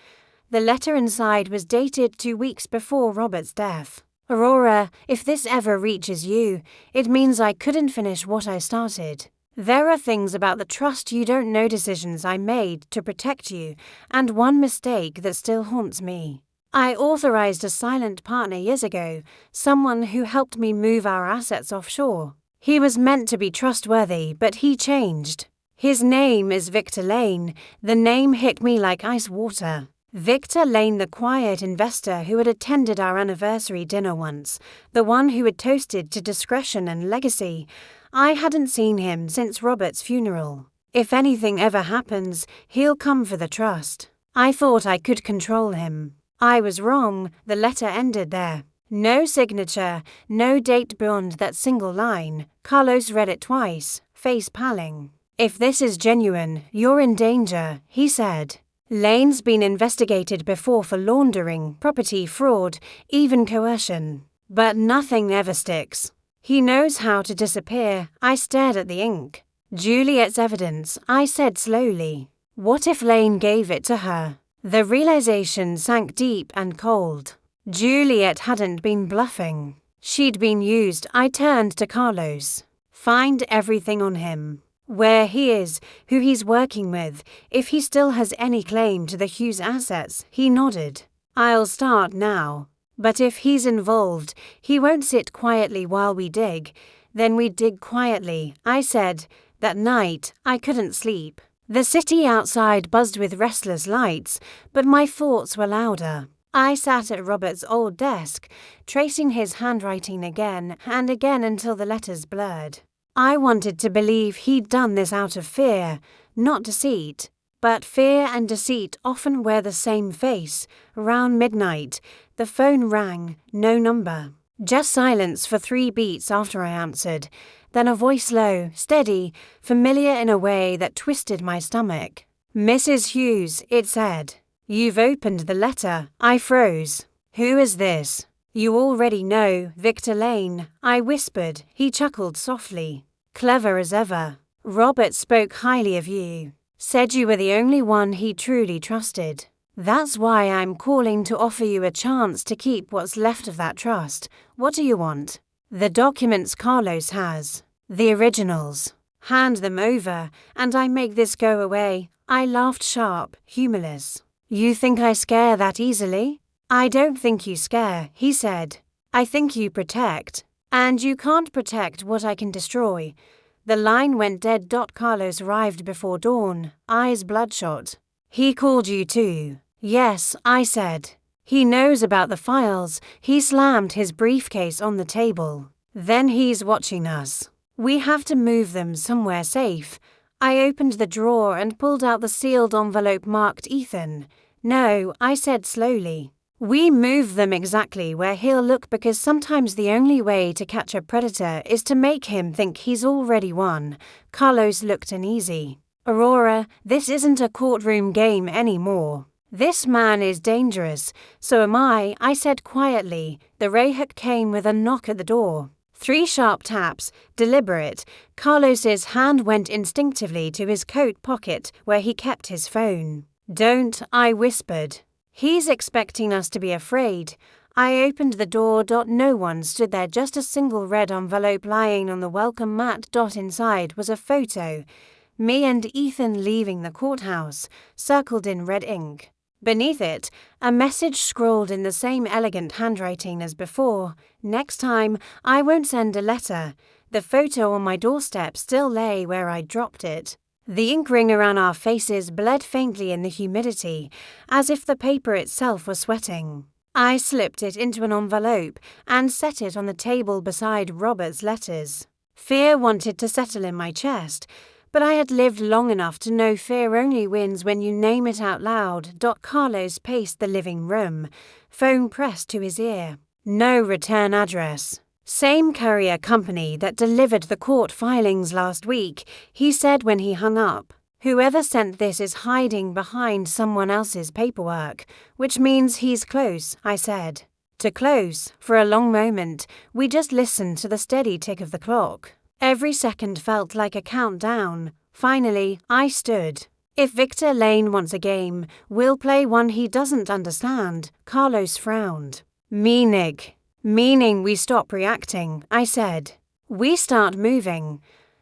The letter inside was dated 2 weeks before Robert's death. Aurora, if this ever reaches you, it means I couldn't finish what I started. There are things about the trust you don't know, decisions I made to protect you, and one mistake that still haunts me. I authorized a silent partner years ago, someone who helped me move our assets offshore. He was meant to be trustworthy, but he changed. His name is Victor Lane. The name hit me like ice water. Victor Lane, the quiet investor who had attended our anniversary dinner once, the one who had toasted to discretion and legacy. I hadn't seen him since Robert's funeral. If anything ever happens, he'll come for the trust. I thought I could control him. I was wrong. The letter ended there. No signature, no date beyond that single line. Carlos read it twice, face paling. If this is genuine, you're in danger, he said. Lane's been investigated before for laundering, property fraud, even coercion. But nothing ever sticks. He knows how to disappear. I stared at the ink. Juliet's evidence, I said slowly. What if Lane gave it to her? The realization sank deep and cold. Juliet hadn't been bluffing. She'd been used. I turned to Carlos. Find everything on him. Where he is, who he's working with, if he still has any claim to the Hughes assets. He nodded. I'll start now. But if he's involved, he won't sit quietly while we dig. Then we dig quietly, I said. That night, I couldn't sleep. The city outside buzzed with restless lights, but my thoughts were louder. I sat at Robert's old desk, tracing his handwriting again and again until the letters blurred. I wanted to believe he'd done this out of fear, not deceit. But fear and deceit often wear the same face. Around midnight, the phone rang, no number. Just silence for 3 beats after I answered. Then a voice low, steady, familiar in a way that twisted my stomach. Mrs. Hughes, it said. You've opened the letter. I froze. Who is this? You already know, Victor Lane, I whispered. He chuckled softly. Clever as ever. Robert spoke highly of you. Said you were the only one he truly trusted. That's why I'm calling to offer you a chance to keep what's left of that trust. What do you want? The documents Carlos has. The originals. Hand them over, and I make this go away. I laughed sharp, humorless. You think I scare that easily? I don't think you scare, he said. I think you protect. And you can't protect what I can destroy. The line went dead. Carlos arrived before dawn, eyes bloodshot. He called you too. Yes, I said. He knows about the files. He slammed his briefcase on the table. Then he's watching us. We have to move them somewhere safe. I opened the drawer and pulled out the sealed envelope marked Ethan. No, I said slowly. We move them exactly where he'll look because sometimes the only way to catch a predator is to make him think he's already won. Carlos looked uneasy. Aurora, this isn't a courtroom game anymore. This man is dangerous, so am I said quietly. The Rayhook came with a knock at the door. 3 sharp taps, deliberate. Carlos's hand went instinctively to his coat pocket where he kept his phone. Don't, I whispered. He's expecting us to be afraid. I opened the door. No one stood there, just a single red envelope lying on the welcome mat. Inside was a photo. Me and Ethan leaving the courthouse, circled in red ink. Beneath it, a message scrawled in the same elegant handwriting as before. Next time, I won't send a letter. The photo on my doorstep still lay where I dropped it. The ink ring around our faces bled faintly in the humidity, as if the paper itself was sweating. I slipped it into an envelope and set it on the table beside Robert's letters. Fear wanted to settle in my chest, but I had lived long enough to know fear only wins when you name it out loud. Carlos paced the living room, phone pressed to his ear. No return address. Same courier company that delivered the court filings last week, he said when he hung up. Whoever sent this is hiding behind someone else's paperwork, which means he's close, I said. To close, for a long moment, we just listened to the steady tick of the clock. Every second felt like a countdown. Finally, I stood. If Victor Lane wants a game, we'll play one he doesn't understand. Carlos frowned. Meaning we stop reacting, I said. We start moving.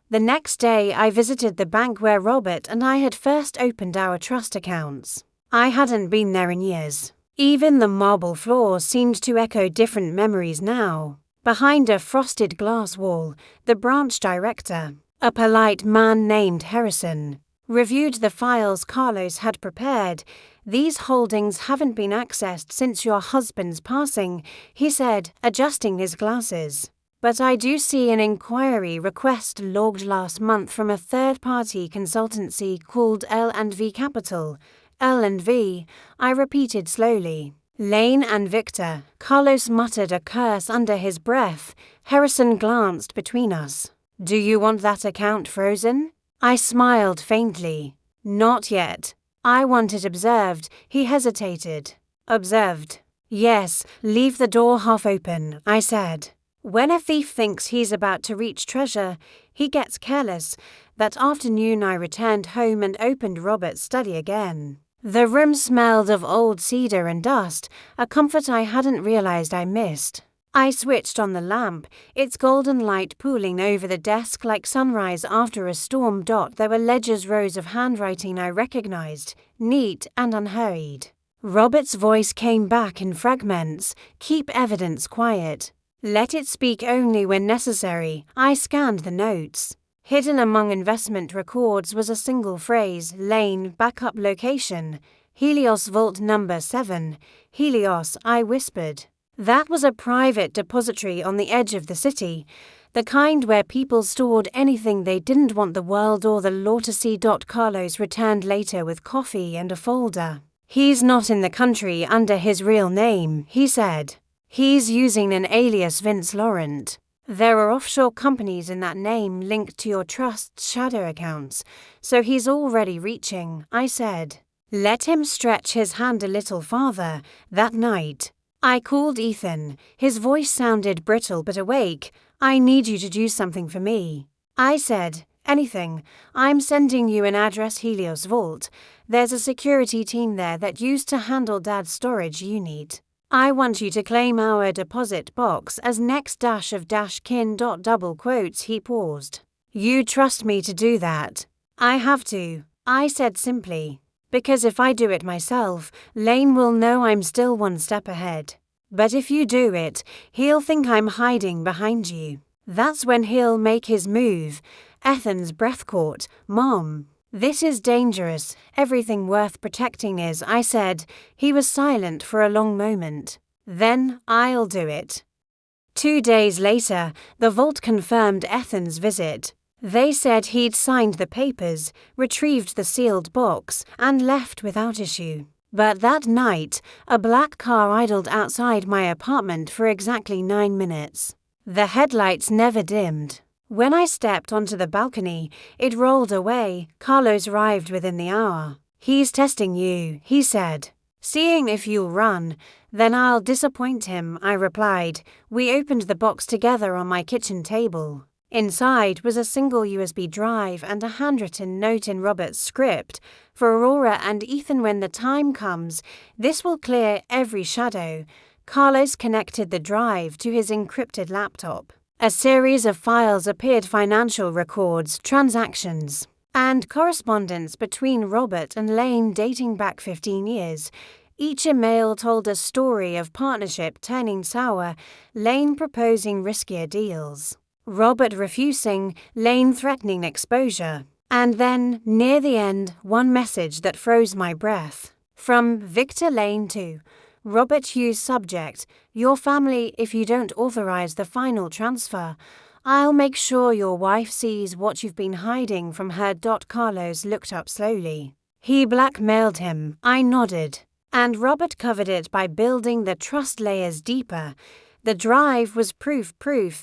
The next day I visited the bank where Robert and I had first opened our trust accounts. I hadn't been there in years. Even the marble floors seemed to echo different memories now. Behind a frosted glass wall, the branch director, a polite man named Harrison, reviewed the files Carlos had prepared. These holdings haven't been accessed since your husband's passing, he said, adjusting his glasses. But I do see an inquiry request logged last month from a third-party consultancy called L&V Capital. L&V, I repeated slowly. Lane and Victor. Carlos muttered a curse under his breath. Harrison glanced between us. Do you want that account frozen? I smiled faintly. Not yet. I want it observed. He hesitated. Observed. Yes, leave the door half open, I said. When a thief thinks he's about to reach treasure, he gets careless. That afternoon I returned home and opened Robert's study again. The room smelled of old cedar and dust, a comfort I hadn't realized I missed. I switched on the lamp, its golden light pooling over the desk like sunrise after a storm. There were ledgers, rows of handwriting I recognized, neat and unhurried. Robert's voice came back in fragments. Keep evidence quiet. Let it speak only when necessary. I scanned the notes. Hidden among investment records was a single phrase, Lane, backup location, Helios Vault number 7. Helios, I whispered. That was a private depository on the edge of the city, the kind where people stored anything they didn't want the world or the law to see. Carlos returned later with coffee and a folder. He's not in the country under his real name, he said. He's using an alias Vince Laurent. There are offshore companies in that name linked to your trust's shadow accounts, so he's already reaching, I said. Let him stretch his hand a little farther. That night, I called Ethan. His voice sounded brittle but awake. I need you to do something for me. I said, anything. I'm sending you an address, Helios Vault. There's a security team there that used to handle Dad's storage unit. I want you to claim our deposit box as next dash of dash kin. Double quotes. He paused. You trust me to do that? I have to, I said simply. Because if I do it myself, Lane will know I'm still one step ahead. But if you do it, he'll think I'm hiding behind you. That's when he'll make his move. Ethan's breath caught. Mom, this is dangerous. Everything worth protecting is, I said. He was silent for a long moment. Then I'll do it. 2 days later, the vault confirmed Ethan's visit. They said he'd signed the papers, retrieved the sealed box, and left without issue. But that night, a black car idled outside my apartment for exactly 9 minutes. The headlights never dimmed. When I stepped onto the balcony, it rolled away. Carlos arrived within the hour. "He's testing you," he said. "Seeing if you'll run, then I'll disappoint him," I replied. We opened the box together on my kitchen table. Inside was a single USB drive and a handwritten note in Robert's script. "For Aurora and Ethan, when the time comes, this will clear every shadow." Carlos connected the drive to his encrypted laptop. A series of files appeared: financial records, transactions, and correspondence between Robert and Lane dating back 15 years. Each email told a story of partnership turning sour, Lane proposing riskier deals, Robert refusing, Lane threatening exposure. And then, near the end, one message that froze my breath. From Victor Lane to Robert Hughes, subject: "Your family if you don't authorize the final transfer. I'll make sure your wife sees what you've been hiding from her." Carlos looked up slowly. "He blackmailed him," I nodded. "And Robert covered it by building the trust layers deeper." The drive was proof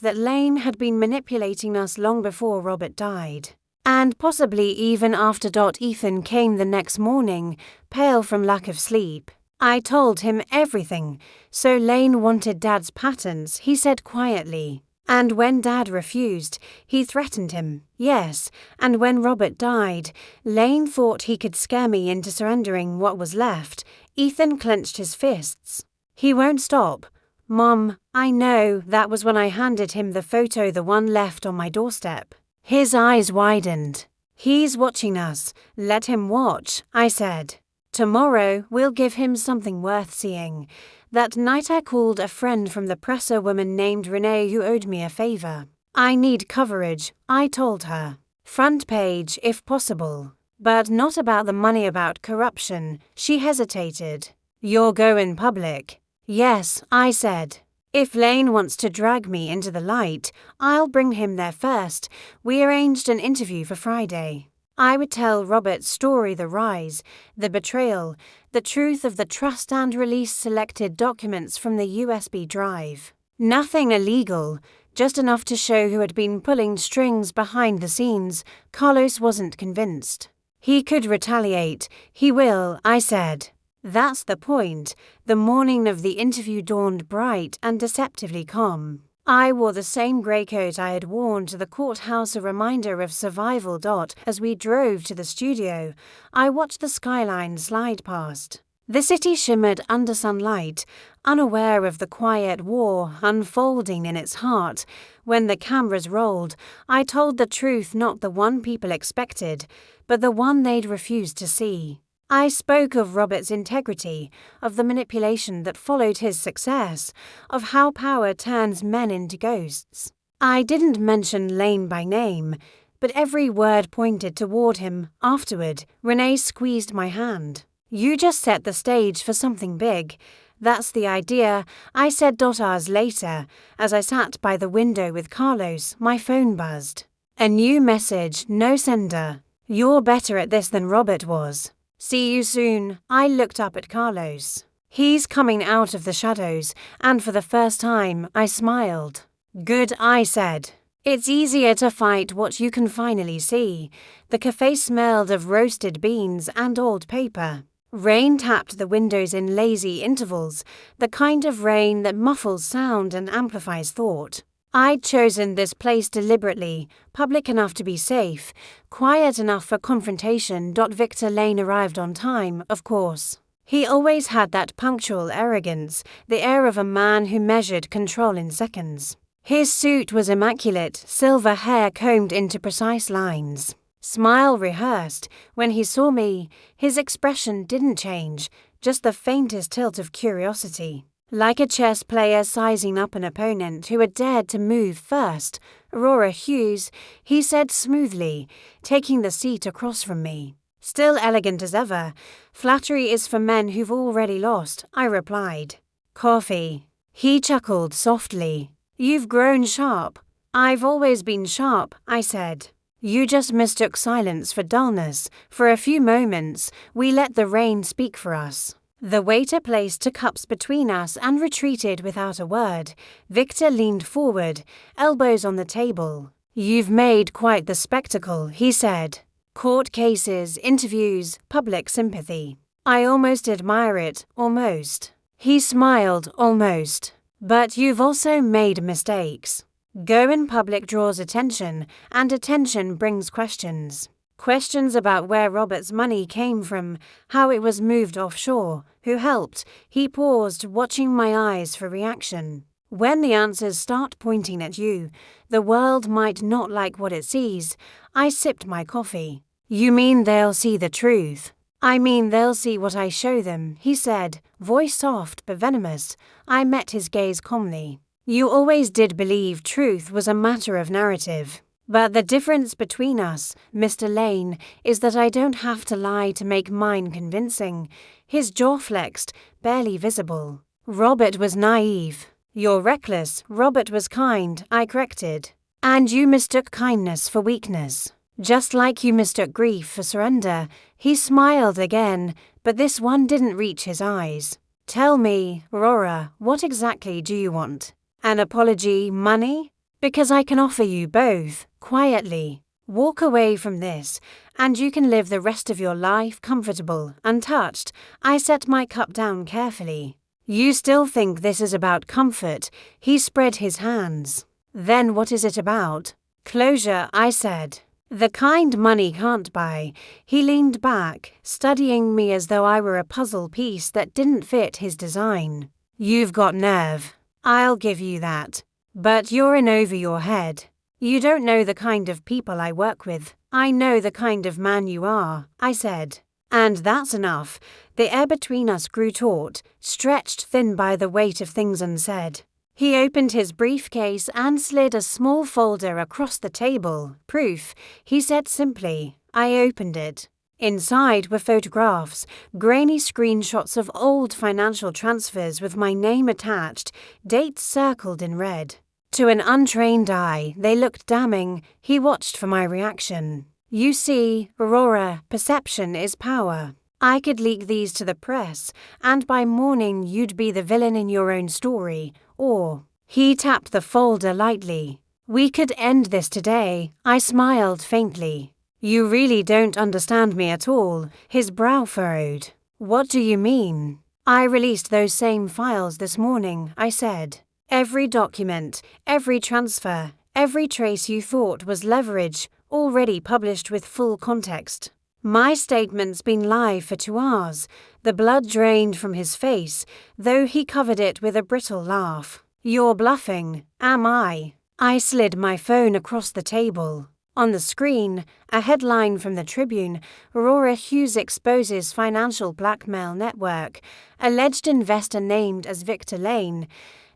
that Lane had been manipulating us long before Robert died. And possibly even after. Ethan came the next morning, pale from lack of sleep. I told him everything. "So Lane wanted Dad's patents," he said quietly. "And when Dad refused, he threatened him." "Yes, and when Robert died, Lane thought he could scare me into surrendering what was left." Ethan clenched his fists. "He won't stop." "Mom, I know." That was when I handed him the photo, the one left on my doorstep. His eyes widened. "He's watching us. Let him watch," I said. "Tomorrow, we'll give him something worth seeing." That night I called a friend from the press, a woman named Renee who owed me a favor. "I need coverage," I told her. "Front page, if possible. But not about the money, about corruption." She hesitated. "You're going public?" "Yes," I said. "If Lane wants to drag me into the light, I'll bring him there first." We arranged an interview for Friday. I would tell Robert's story: the rise, the betrayal, the truth of the trust, and release selected documents from the USB drive. Nothing illegal, just enough to show who had been pulling strings behind the scenes. Carlos wasn't convinced. "He could retaliate." "He will," I said. That's the point. The morning of the interview dawned bright and deceptively calm. I wore the same grey coat I had worn to the courthouse, a reminder of survival. As we drove to the studio, I watched the skyline slide past. The city shimmered under sunlight, unaware of the quiet war unfolding in its heart. When the cameras rolled, I told the truth, not the one people expected, but the one they'd refused to see. I spoke of Robert's integrity, of the manipulation that followed his success, of how power turns men into ghosts. I didn't mention Lane by name, but every word pointed toward him. Afterward, Renee squeezed my hand. "You just set the stage for something big. That's the idea," I said. Hours later, as I sat by the window with Carlos, my phone buzzed. A new message: "No sender. You're better at this than Robert was. See you soon." I looked up at Carlos. He's coming out of the shadows, and for the first time, I smiled. "Good," I said. "It's easier to fight what you can finally see." The cafe smelled of roasted beans and old paper. Rain tapped the windows in lazy intervals, the kind of rain that muffles sound and amplifies thought. I'd chosen this place deliberately, public enough to be safe, quiet enough for confrontation. Victor Lane arrived on time, of course. He always had that punctual arrogance, the air of a man who measured control in seconds. His suit was immaculate, silver hair combed into precise lines. Smile rehearsed. When he saw me, his expression didn't change, just the faintest tilt of curiosity. Like a chess player sizing up an opponent who had dared to move first. "Aurora Hughes," he said smoothly, taking the seat across from me. "Still elegant as ever." "Flattery is for men who've already lost," I replied. "Coffee." He chuckled softly. "You've grown sharp." "I've always been sharp," I said. "You just mistook silence for dullness." For a few moments, we let the rain speak for us. The waiter placed 2 cups between us and retreated without a word. Victor leaned forward, elbows on the table. "You've made quite the spectacle," he said. "Court cases, interviews, public sympathy. I almost admire it, almost." He smiled, almost. "But you've also made mistakes. Go in public draws attention, and attention brings questions. Questions about where Robert's money came from, how it was moved offshore, who helped." He paused, watching my eyes for reaction. "When the answers start pointing at you, the world might not like what it sees." I sipped my coffee. "You mean they'll see the truth?" "I mean they'll see what I show them," he said, voice soft but venomous. I met his gaze calmly. "You always did believe truth was a matter of narrative. But the difference between us, Mr. Lane, is that I don't have to lie to make mine convincing." His jaw flexed, barely visible. "Robert was naive. You're reckless. Robert was kind," I corrected. "And you mistook kindness for weakness. Just like you mistook grief for surrender." He smiled again, but this one didn't reach his eyes. "Tell me, Aurora, what exactly do you want? An apology, money? Because I can offer you both, quietly. Walk away from this, and you can live the rest of your life comfortable, untouched." I set my cup down carefully. "You still think this is about comfort?" He spread his hands. "Then what is it about?" "Closure," I said. "The kind money can't buy." He leaned back, studying me as though I were a puzzle piece that didn't fit his design. "You've got nerve. I'll give you that. But you're in over your head. You don't know the kind of people I work with." "I know the kind of man you are," I said. "And that's enough." The air between us grew taut, stretched thin by the weight of things unsaid. He opened his briefcase and slid a small folder across the table. "Proof," he said simply. I opened it. Inside were photographs, grainy screenshots of old financial transfers with my name attached, dates circled in red. To an untrained eye, they looked damning. He watched for my reaction. "You see, Aurora, perception is power. I could leak these to the press, and by morning you'd be the villain in your own story, or..." He tapped the folder lightly. "We could end this today." I smiled faintly. "You really don't understand me at all." His brow furrowed. "What do you mean?" "I released those same files this morning," I said. "Every document, every transfer, every trace you thought was leverage, already published with full context. My statement's been live for 2 hours." The blood drained from his face, though he covered it with a brittle laugh. "You're bluffing." "Am I?" I slid my phone across the table. On the screen, a headline from the Tribune: "Aurora Hughes exposes financial blackmail network. Alleged investor named as Victor Lane."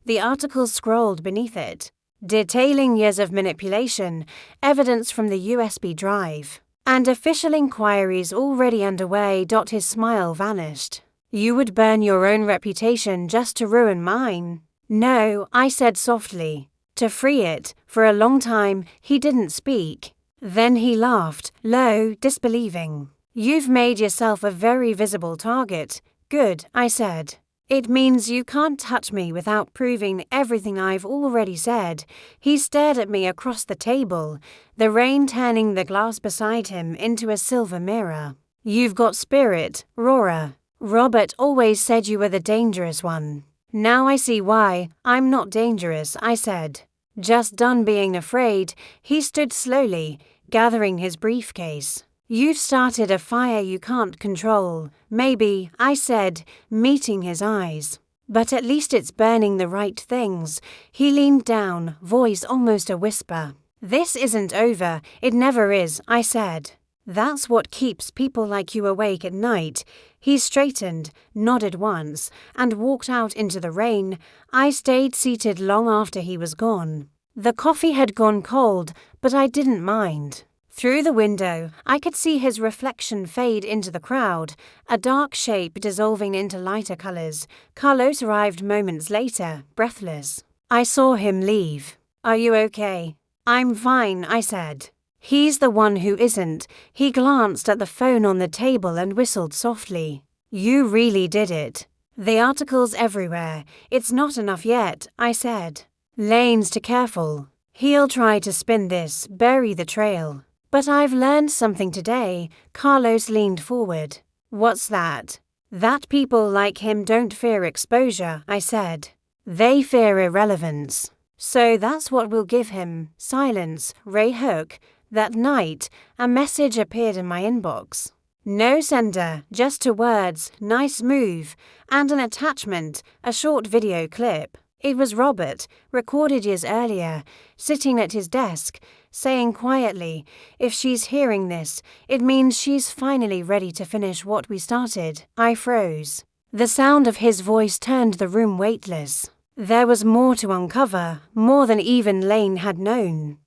The article scrolled beneath it, detailing years of manipulation, evidence from the USB drive, and official inquiries already underway. His smile vanished. "You would burn your own reputation just to ruin mine." "No," I said softly. "To free it." For a long time, he didn't speak. Then he laughed, low, disbelieving. "You've made yourself a very visible target." "Good," I said. "It means you can't touch me without proving everything I've already said." He stared at me across the table, the rain turning the glass beside him into a silver mirror. "You've got spirit, Aurora. Robert always said you were the dangerous one." "Now I see why." "I'm not dangerous," I said. "Just done being afraid." He stood slowly, gathering his briefcase. "You've started a fire you can't control." "Maybe," I said, meeting his eyes. "But at least it's burning the right things." He leaned down, voice almost a whisper. "This isn't over. It never is," I said. "That's what keeps people like you awake at night." He straightened, nodded once, and walked out into the rain. I stayed seated long after he was gone. The coffee had gone cold, but I didn't mind. Through the window, I could see his reflection fade into the crowd, a dark shape dissolving into lighter colors. Carlos arrived moments later, breathless. I saw him leave. "Are you okay?" "I'm fine," I said. "He's the one who isn't." He glanced at the phone on the table and whistled softly. You really did it. The articles everywhere. It's not enough yet, I said. Lane's too careful. He'll try to spin this, bury the trail. But I've learned something today. Carlos leaned forward. What's that? That people like him don't fear exposure, I said. They fear irrelevance. So that's what will give him. Silence. Ray Hook. That night, a message appeared in my inbox. No sender, just 2 words, nice move, and an attachment, a short video clip. It was Robert, recorded years earlier, sitting at his desk, saying quietly, if she's hearing this, it means she's finally ready to finish what we started. I froze. The sound of his voice turned the room weightless. There was more to uncover, more than even Lane had known.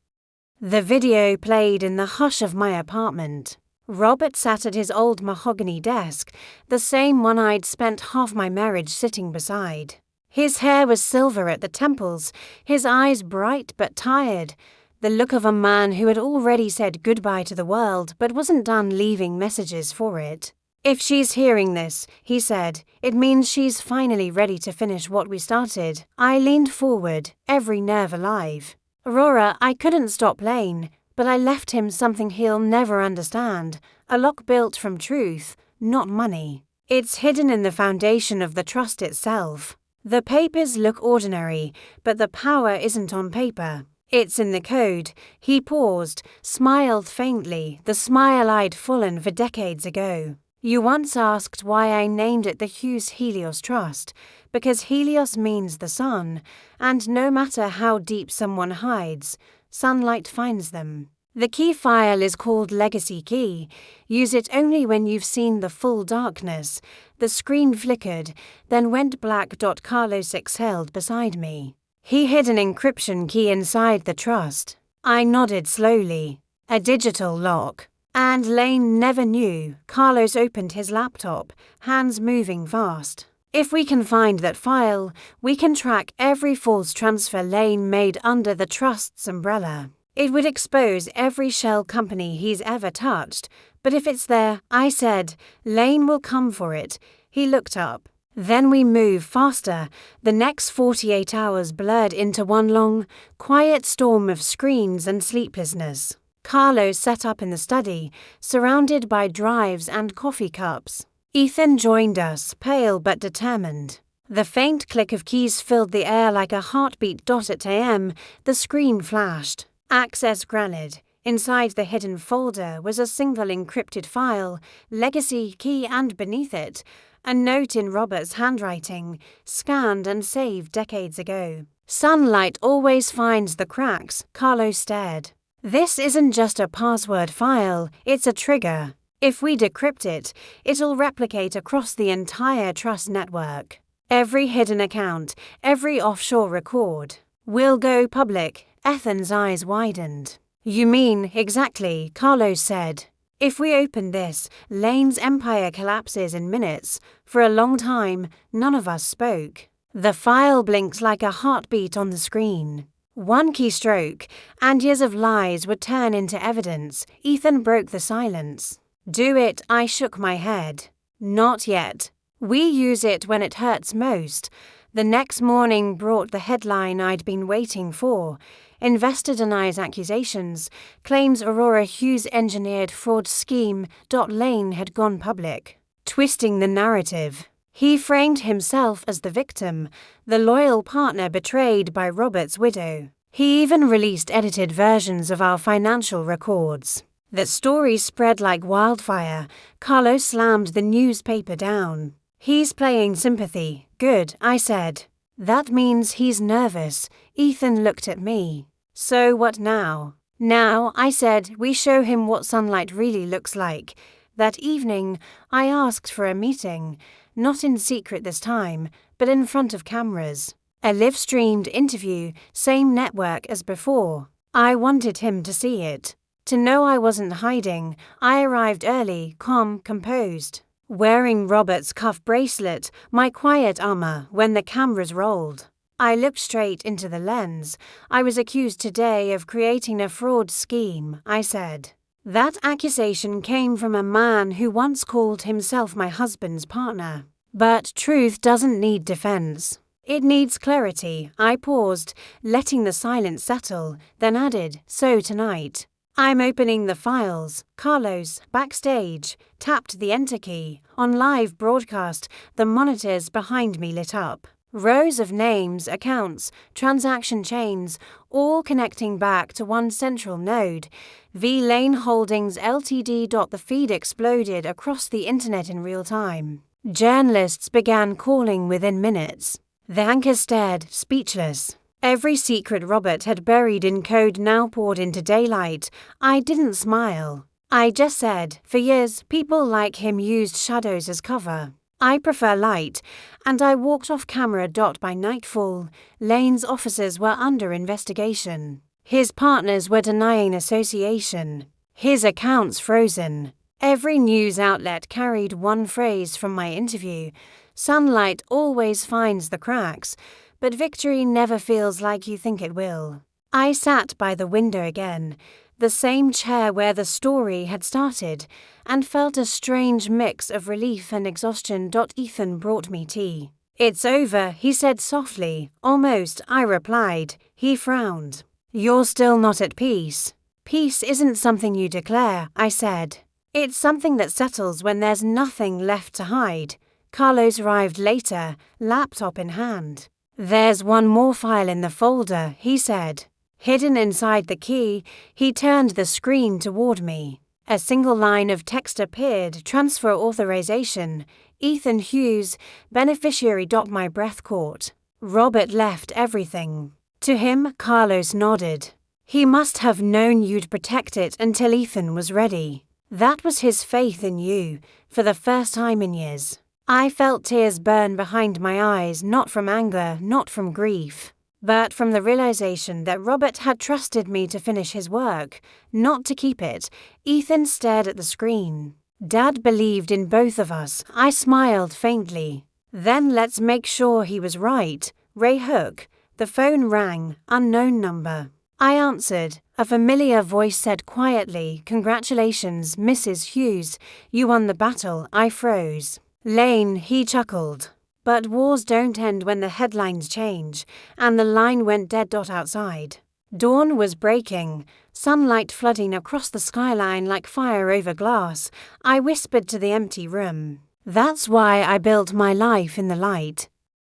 The video played in the hush of my apartment. Robert sat at his old mahogany desk, the same one I'd spent half my marriage sitting beside. His hair was silver at the temples, his eyes bright but tired, the look of a man who had already said goodbye to the world but wasn't done leaving messages for it. If she's hearing this, he said, it means she's finally ready to finish what we started. I leaned forward, every nerve alive. Aurora, I couldn't stop Lane, but I left him something he'll never understand, a lock built from truth, not money. It's hidden in the foundation of the trust itself. The papers look ordinary, but the power isn't on paper. It's in the code. He paused, smiled faintly, the smile I'd fallen for decades ago. You once asked why I named it the Hughes Helios Trust, because Helios means the sun, and no matter how deep someone hides, sunlight finds them. The key file is called Legacy Key. Use it only when you've seen the full darkness. The screen flickered, then went black. Carlos exhaled beside me. He hid an encryption key inside the trust. I nodded slowly. A digital lock. And Lane never knew. Carlos opened his laptop, hands moving fast. If we can find that file, we can track every false transfer Lane made under the trust's umbrella. It would expose every shell company he's ever touched. But if it's there, I said, Lane will come for it. He looked up. Then we move faster. The next 48 hours blurred into one long, quiet storm of screens and sleeplessness. Carlos sat up in the study, surrounded by drives and coffee cups. Ethan joined us, pale but determined. The faint click of keys filled the air like a heartbeat. At AM, the screen flashed. Access granted. Inside the hidden folder was a single encrypted file, Legacy Key, and beneath it, a note in Robert's handwriting, scanned and saved decades ago. Sunlight always finds the cracks. Carlos stared. This isn't just a password file, it's a trigger. If we decrypt it, it'll replicate across the entire trust network. Every hidden account, every offshore record. We'll go public. Ethan's eyes widened. You mean, exactly, Carlos said. If we open this, Lane's empire collapses in minutes. For a long time, none of us spoke. The file blinked like a heartbeat on the screen. One keystroke, and years of lies would turn into evidence. Ethan broke the silence. Do it, I shook my head. Not yet. We use it when it hurts most. The next morning brought the headline I'd been waiting for. Investor denies accusations, claims Aurora Hughes engineered fraud scheme. Lane had gone public, twisting the narrative. He framed himself as the victim, the loyal partner betrayed by Robert's widow. He even released edited versions of our financial records. The story spread like wildfire. Carlos slammed the newspaper down. He's playing sympathy. Good, I said. That means he's nervous. Ethan looked at me. So what now? Now, I said, we show him what sunlight really looks like. That evening, I asked for a meeting. Not in secret this time, but in front of cameras. A live-streamed interview, same network as before. I wanted him to see it. To know I wasn't hiding. I arrived early, calm, composed. Wearing Robert's cuff bracelet, my quiet armor, when the cameras rolled. I looked straight into the lens. I was accused today of creating a fraud scheme, I said. That accusation came from a man who once called himself my husband's partner. But truth doesn't need defense. It needs clarity. I paused, letting the silence settle, then added, so tonight, I'm opening the files. Carlos, backstage, tapped the enter key. On live broadcast, the monitors behind me lit up. Rows of names, accounts, transaction chains, all connecting back to one central node. V Lane Holdings Ltd. The feed exploded across the internet in real time. Journalists began calling within minutes. The anchor stared, speechless. Every secret Robert had buried in code now poured into daylight. I didn't smile. I just said, for years, people like him used shadows as cover. I prefer light, and I walked off camera. By nightfall, Lane's officers were under investigation. His partners were denying association. His accounts frozen. Every news outlet carried one phrase from my interview. Sunlight always finds the cracks, but victory never feels like you think it will. I sat by the window again, the same chair where the story had started, and felt a strange mix of relief and exhaustion. Ethan brought me tea. It's over, he said softly. Almost, I replied. He frowned. You're still not at peace. Peace isn't something you declare, I said. It's something that settles when there's nothing left to hide. Carlos arrived later, laptop in hand. There's one more file in the folder, he said. Hidden inside the key, he turned the screen toward me. A single line of text appeared, transfer authorization. Ethan Hughes, beneficiary. My breath caught. Robert left everything. To him, Carlos nodded. He must have known you'd protect it until Ethan was ready. That was his faith in you, for the first time in years. I felt tears burn behind my eyes, not from anger, not from grief, but from the realization that Robert had trusted me to finish his work, not to keep it. Ethan stared at the screen. Dad believed in both of us. I smiled faintly. Then let's make sure he was right. Ray Hook. The phone rang, unknown number. I answered. A familiar voice said quietly, Congratulations, Mrs. Hughes. You won the battle. I froze. Lane, he chuckled. But wars don't end when the headlines change, and the line went dead. Outside. Dawn was breaking, sunlight flooding across the skyline like fire over glass. I whispered to the empty room. That's why I built my life in the light.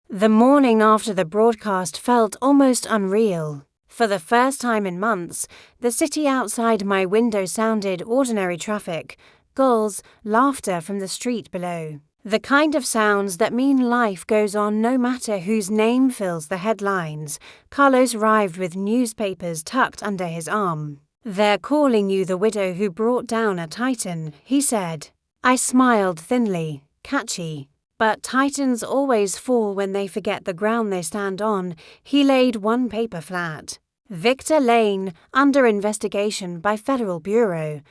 The morning after the broadcast felt almost unreal. For the first time in months, the city outside my window sounded ordinary traffic, gulls, laughter from the street below. The kind of sounds that mean life goes on no matter whose name fills the headlines. Carlos arrived with newspapers tucked under his arm. They're calling you the widow who brought down a titan, he said. I smiled thinly. Catchy. But titans always fall when they forget the ground they stand on. He laid one paper flat. Victor Lane, under investigation by Federal Bureau.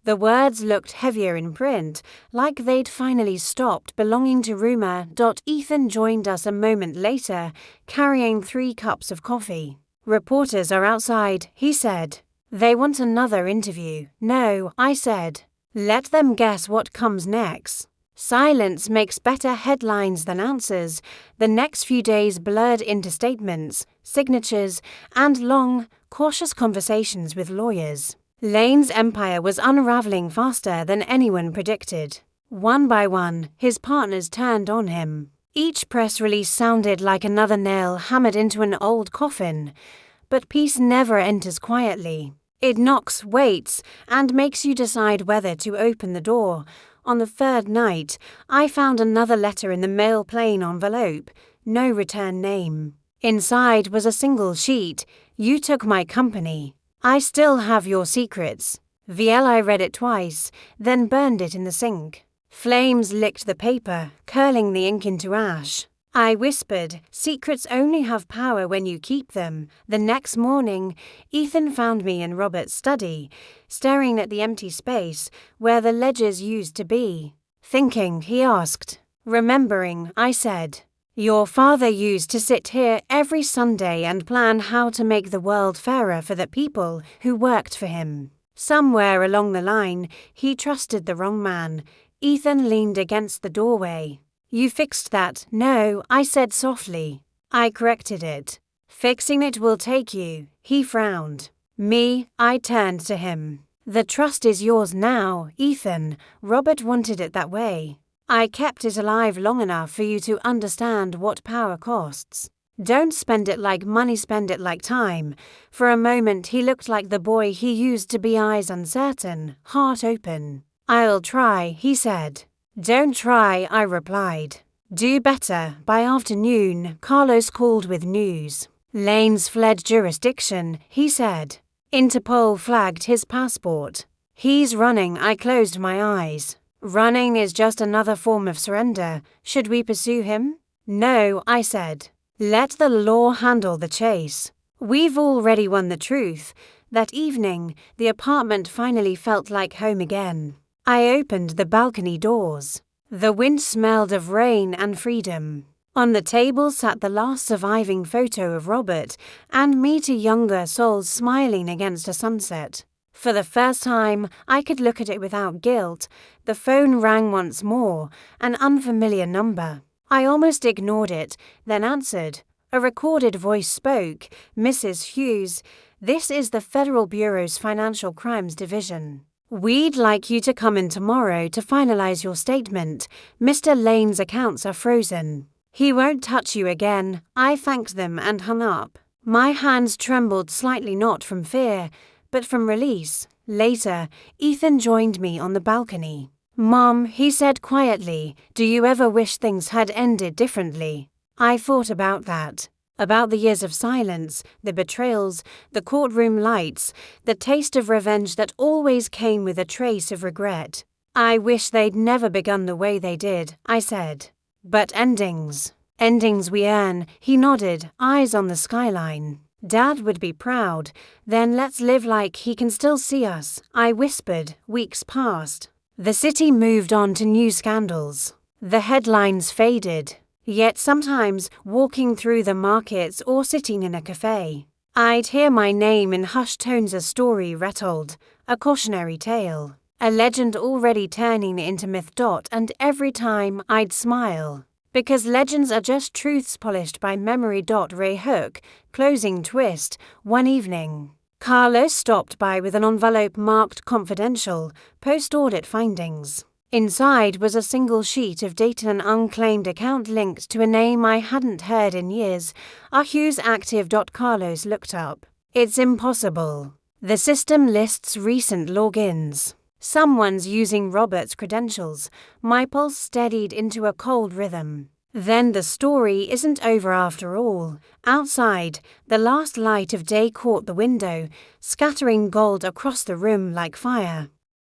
The words looked heavier in print, like they'd finally stopped belonging to rumor. Ethan joined us a moment later, carrying 3 cups of coffee. Reporters are outside, he said. They want another interview. No, I said. Let them guess what comes next. Silence makes better headlines than answers. The next few days blurred into statements, signatures, and long, cautious conversations with lawyers. Lane's empire was unraveling faster than anyone predicted. One by one, his partners turned on him. Each press release sounded like another nail hammered into an old coffin. But peace never enters quietly. It knocks, waits, and makes you decide whether to open the door. On the 3rd night, I found another letter in the mail plain envelope. No return name. Inside was a single sheet. You took my company. I still have your secrets. I read it twice, then burned it in the sink. Flames licked the paper, curling the ink into ash. I whispered, secrets only have power when you keep them. The next morning, Ethan found me in Robert's study, staring at the empty space where the ledgers used to be. Thinking, he asked. Remembering, I said. Your father used to sit here every Sunday and plan how to make the world fairer for the people who worked for him. Somewhere along the line, he trusted the wrong man. Ethan leaned against the doorway. "You fixed that." "No," I said softly. "I corrected it." "Fixing it will take you." He frowned. "Me?" I turned to him. "The trust is yours now, Ethan. Robert wanted it that way. I kept it alive long enough for you to understand what power costs. Don't spend it like money, spend it like time." For a moment he looked like the boy he used to be, eyes uncertain, heart open. "I'll try," he said. "Don't try," I replied. "Do better." By afternoon, Carlos called with news. "Lane's fled jurisdiction," he said. Interpol flagged his passport. "He's running." I closed my eyes. "Running is just another form of surrender. Should we pursue him?" "No," I said. "Let the law handle the chase. We've already won the truth." That evening, the apartment finally felt like home again. I opened the balcony doors. The wind smelled of rain and freedom. On the table sat the last surviving photo of Robert and me, two younger souls smiling against a sunset. For the first time, I could look at it without guilt. The phone rang once more, an unfamiliar number. I almost ignored it, then answered. A recorded voice spoke. "Mrs. Hughes, this is the Federal Bureau's Financial Crimes Division. We'd like you to come in tomorrow to finalize your statement. Mr. Lane's accounts are frozen. He won't touch you again." I thanked them and hung up. My hands trembled slightly, not from fear, but from release. Later, Ethan joined me on the balcony. "Mom," he said quietly, "do you ever wish things had ended differently?" I thought about that. About the years of silence, the betrayals, the courtroom lights, the taste of revenge that always came with a trace of regret. "I wish they'd never begun the way they did," I said. "But endings we earn." He nodded, eyes on the skyline. "Dad would be proud. Then let's live like he can still see us," I whispered. Weeks passed. The city moved on to new scandals. The headlines faded. Yet sometimes, walking through the markets or sitting in a cafe, I'd hear my name in hushed tones, a story retold, a cautionary tale, a legend already turning into myth. And every time I'd smile, because legends are just truths polished by memory. Ray hook, closing twist. One evening, Carlos stopped by with an envelope marked confidential, post-audit findings. Inside was a single sheet of data, an unclaimed account linked to a name I hadn't heard in years. Hughes active. Carlos looked up. "It's impossible. The system lists recent logins. Someone's using Robert's credentials." My pulse steadied into a cold rhythm. Then the story isn't over after all. Outside, the last light of day caught the window, scattering gold across the room like fire.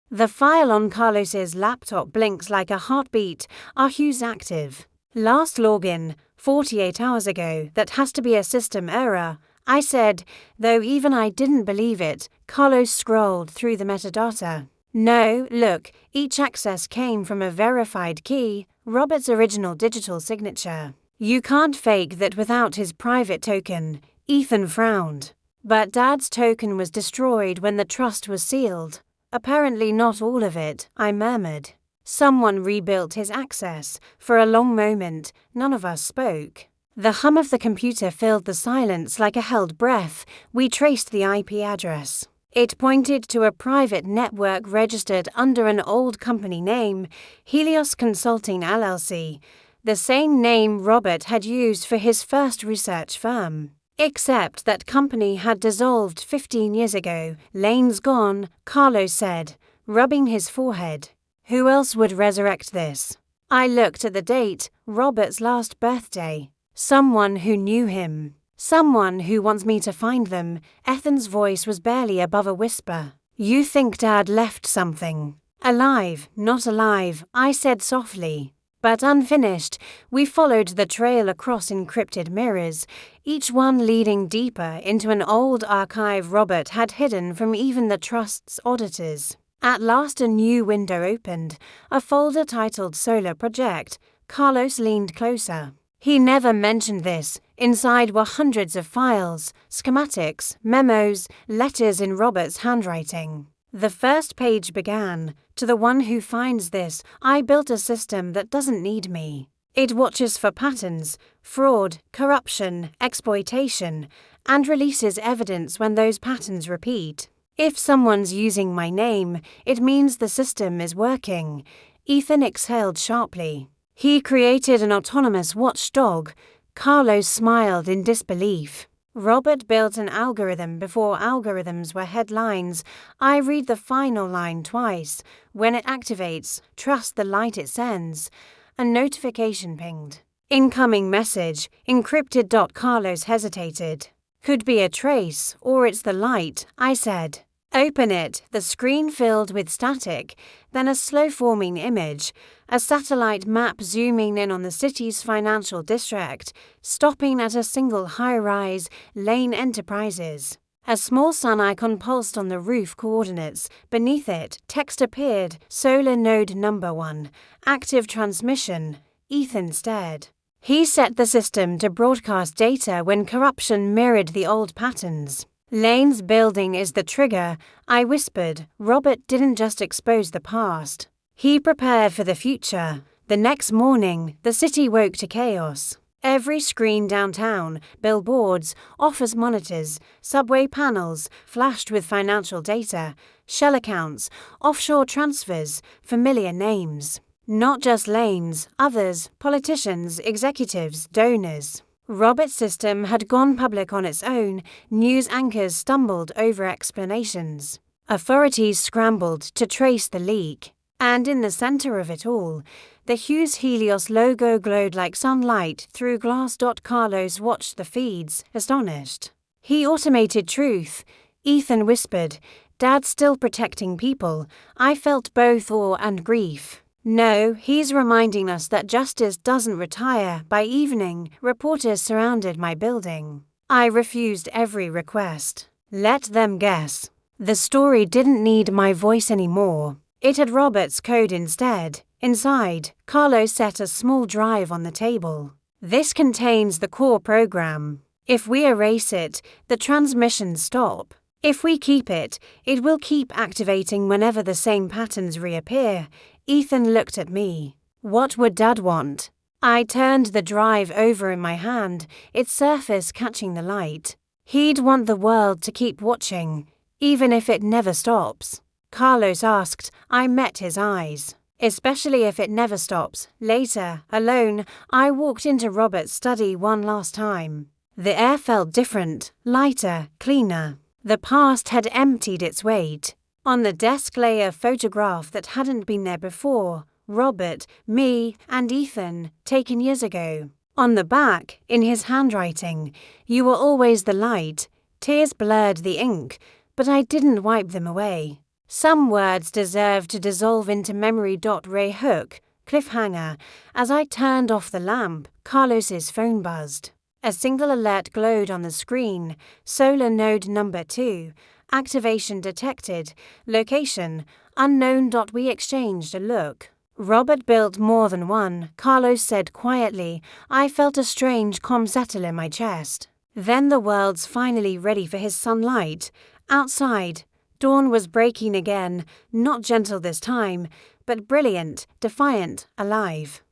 The file on Carlos's laptop blinks like a heartbeat. Hughes active. "Last login, 48 hours ago. That has to be a system error," I said, though even I didn't believe it. Carlos scrolled through the metadata. "No, look, each access came from a verified key, Robert's original digital signature. You can't fake that without his private token." Ethan frowned. "But Dad's token was destroyed when the trust was sealed." "Apparently not all of it," I murmured. "Someone rebuilt his access." For a long moment, none of us spoke. The hum of the computer filled the silence like a held breath. We traced the IP address. It pointed to a private network registered under an old company name, Helios Consulting LLC, the same name Robert had used for his first research firm. Except that company had dissolved 15 years ago. "Lane's gone," Carlos said, rubbing his forehead. "Who else would resurrect this?" I looked at the date, Robert's last birthday. "Someone who knew him. Someone who wants me to find them." Ethan's voice was barely above a whisper. "You think Dad left something? Alive, not alive," I said softly. But unfinished. We followed the trail across encrypted mirrors, each one leading deeper into an old archive Robert had hidden from even the trust's auditors. At last a new window opened, a folder titled Solar Project. Carlos leaned closer. He never mentioned this. Inside were hundreds of files, schematics, memos, letters in Robert's handwriting. The first page began, "To the one who finds this, I built a system that doesn't need me. It watches for patterns, fraud, corruption, exploitation, and releases evidence when those patterns repeat. If someone's using my name, it means the system is working." Ethan exhaled sharply. "He created an autonomous watchdog." Carlos smiled in disbelief. "Robert built an algorithm before algorithms were headlines. I read the final line twice. When it activates, trust the light it sends." A notification pinged. "Incoming message, encrypted." Carlos hesitated. "Could be a trace, or it's the light," I said. "Open it." The screen filled with static, then a slow-forming image, a satellite map zooming in on the city's financial district, stopping at a single high-rise, Lane Enterprises. A small sun icon pulsed on the roof coordinates. Beneath it, text appeared, "Solar node number 1, active transmission." Ethan stared. He set the system to broadcast data when corruption mirrored the old patterns. "Lane's building is the trigger," I whispered. Robert didn't just expose the past. He prepared for the future. The next morning, the city woke to chaos. Every screen downtown, billboards, office monitors, subway panels flashed with financial data, shell accounts, offshore transfers, familiar names. Not just Lane's, others, politicians, executives, donors. Robert's system had gone public on its own. News anchors stumbled over explanations. Authorities scrambled to trace the leak. And in the center of it all, the Hughes Helios logo glowed like sunlight through glass. Carlos watched the feeds, astonished. "He automated truth," Ethan whispered. "Dad's still protecting people." I felt both awe and grief. "No, he's reminding us that justice doesn't retire." By evening, reporters surrounded my building. I refused every request. Let them guess. The story didn't need my voice anymore. It had Robert's code instead. Inside, Carlos set a small drive on the table. "This contains the core program. If we erase it, the transmissions stop. If we keep it, it will keep activating whenever the same patterns reappear." Ethan looked at me. "What would Dad want?" I turned the drive over in my hand, its surface catching the light. "He'd want the world to keep watching, even if it never stops." Carlos asked. I met his eyes. "Especially if it never stops." Later, alone, I walked into Robert's study one last time. The air felt different, lighter, cleaner. The past had emptied its weight. On the desk lay a photograph that hadn't been there before. Robert, me, and Ethan, taken years ago. On the back, in his handwriting, "You were always the light." Tears blurred the ink, but I didn't wipe them away. Some words deserved to dissolve into memory. Ray Hook, cliffhanger. As I turned off the lamp, Carlos's phone buzzed. A single alert glowed on the screen. "Solar node number 2. Activation detected. Location unknown." We exchanged a look. "Robert built more than one," Carlos said quietly. I felt a strange calm settle in my chest. Then the world's finally ready for his sunlight. Outside, dawn was breaking again, not gentle this time, but brilliant, defiant, alive.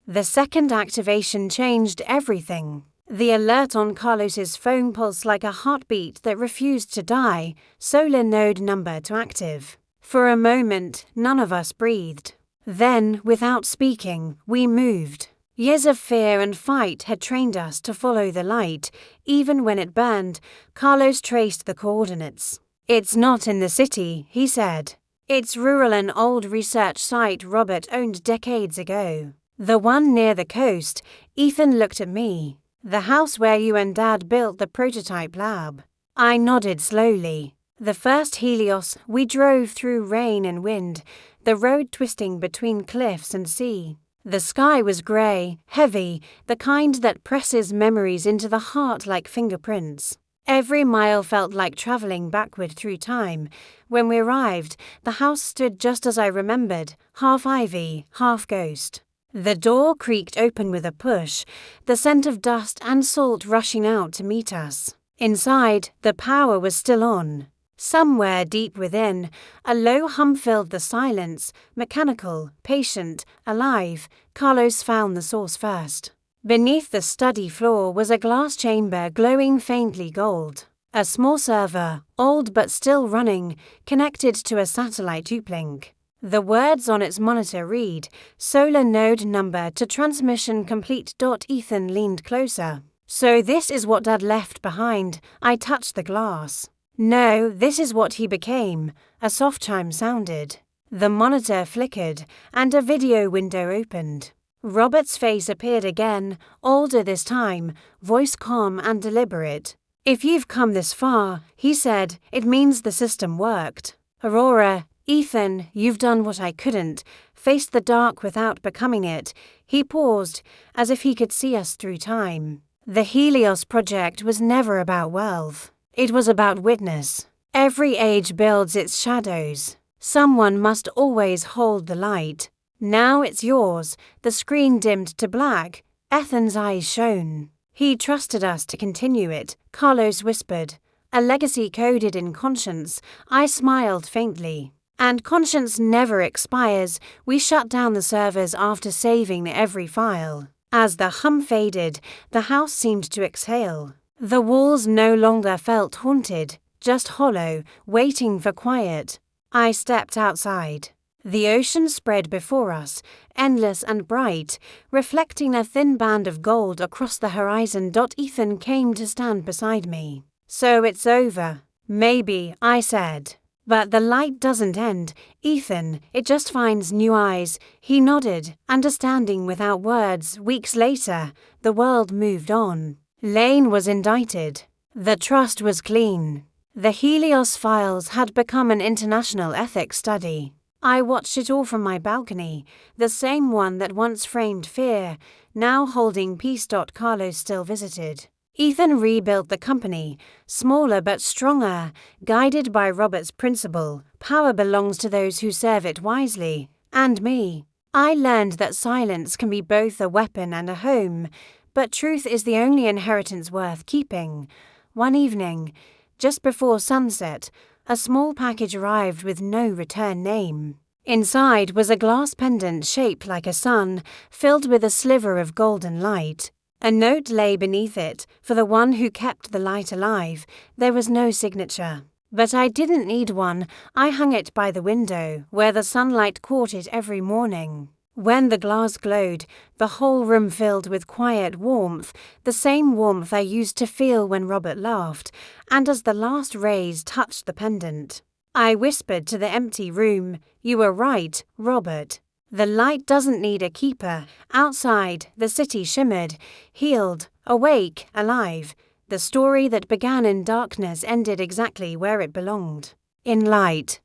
The second activation changed everything. The alert on Carlos's phone pulsed like a heartbeat that refused to die. "Solar node number to active." For a moment, none of us breathed. Then, without speaking, we moved. Years of fear and fight had trained us to follow the light, even when it burned. Carlos traced the coordinates. "It's not in the city," he said. "It's rural, an old research site Robert owned decades ago." "The one near the coast." Ethan looked at me. "The house where you and Dad built the prototype lab." I nodded slowly. The first Helios, we drove through rain and wind, the road twisting between cliffs and sea. The sky was grey, heavy, the kind that presses memories into the heart like fingerprints. Every mile felt like travelling backward through time. When we arrived, the house stood just as I remembered, half ivy, half ghost. The door creaked open with a push, the scent of dust and salt rushing out to meet us. Inside, the power was still on. Somewhere deep within, a low hum filled the silence, mechanical, patient, alive. Carlos found the source first. Beneath the study floor was a glass chamber glowing faintly gold. A small server, old but still running, connected to a satellite uplink. The words on its monitor read, "Solar node number to transmission complete." Ethan leaned closer. "So this is what Dad left behind." I touched the glass. "No, this is what he became." A soft chime sounded. The monitor flickered, and a video window opened. Robert's face appeared again, older this time, voice calm and deliberate. "If you've come this far," he said, "it means the system worked. Aurora, Ethan, you've done what I couldn't, faced the dark without becoming it." He paused, as if he could see us through time. The Helios project was never about wealth. It was about witness. Every age builds its shadows. Someone must always hold the light. Now it's yours. The screen dimmed to black. Ethan's eyes shone. "He trusted us to continue it," Carlos whispered. "A legacy coded in conscience." I smiled faintly. "And conscience never expires." We shut down the servers after saving every file. As the hum faded, the house seemed to exhale. The walls no longer felt haunted, just hollow, waiting for quiet. I stepped outside. The ocean spread before us, endless and bright, reflecting a thin band of gold across the horizon. Ethan came to stand beside me. "So it's over." "Maybe," I said. "But the light doesn't end, Ethan, it just finds new eyes." He nodded, understanding without words. Weeks later, the world moved on. Lane was indicted. The trust was clean. The Helios files had become an international ethics study. I watched it all from my balcony, the same one that once framed fear, now holding peace. Carlos still visited. Ethan rebuilt the company, smaller but stronger, guided by Robert's principle, "Power belongs to those who serve it wisely." And me. I learned that silence can be both a weapon and a home, but truth is the only inheritance worth keeping. One evening, just before sunset, a small package arrived with no return name. Inside was a glass pendant shaped like a sun, filled with a sliver of golden light. A note lay beneath it, for the one who kept the light alive. There was no signature. But I didn't need one. I hung it by the window, where the sunlight caught it every morning. When the glass glowed, the whole room filled with quiet warmth, the same warmth I used to feel when Robert laughed, and as the last rays touched the pendant, I whispered to the empty room, "You were right, Robert. The light doesn't need a keeper." Outside, the city shimmered, healed, awake, alive. The story that began in darkness ended exactly where it belonged, in light.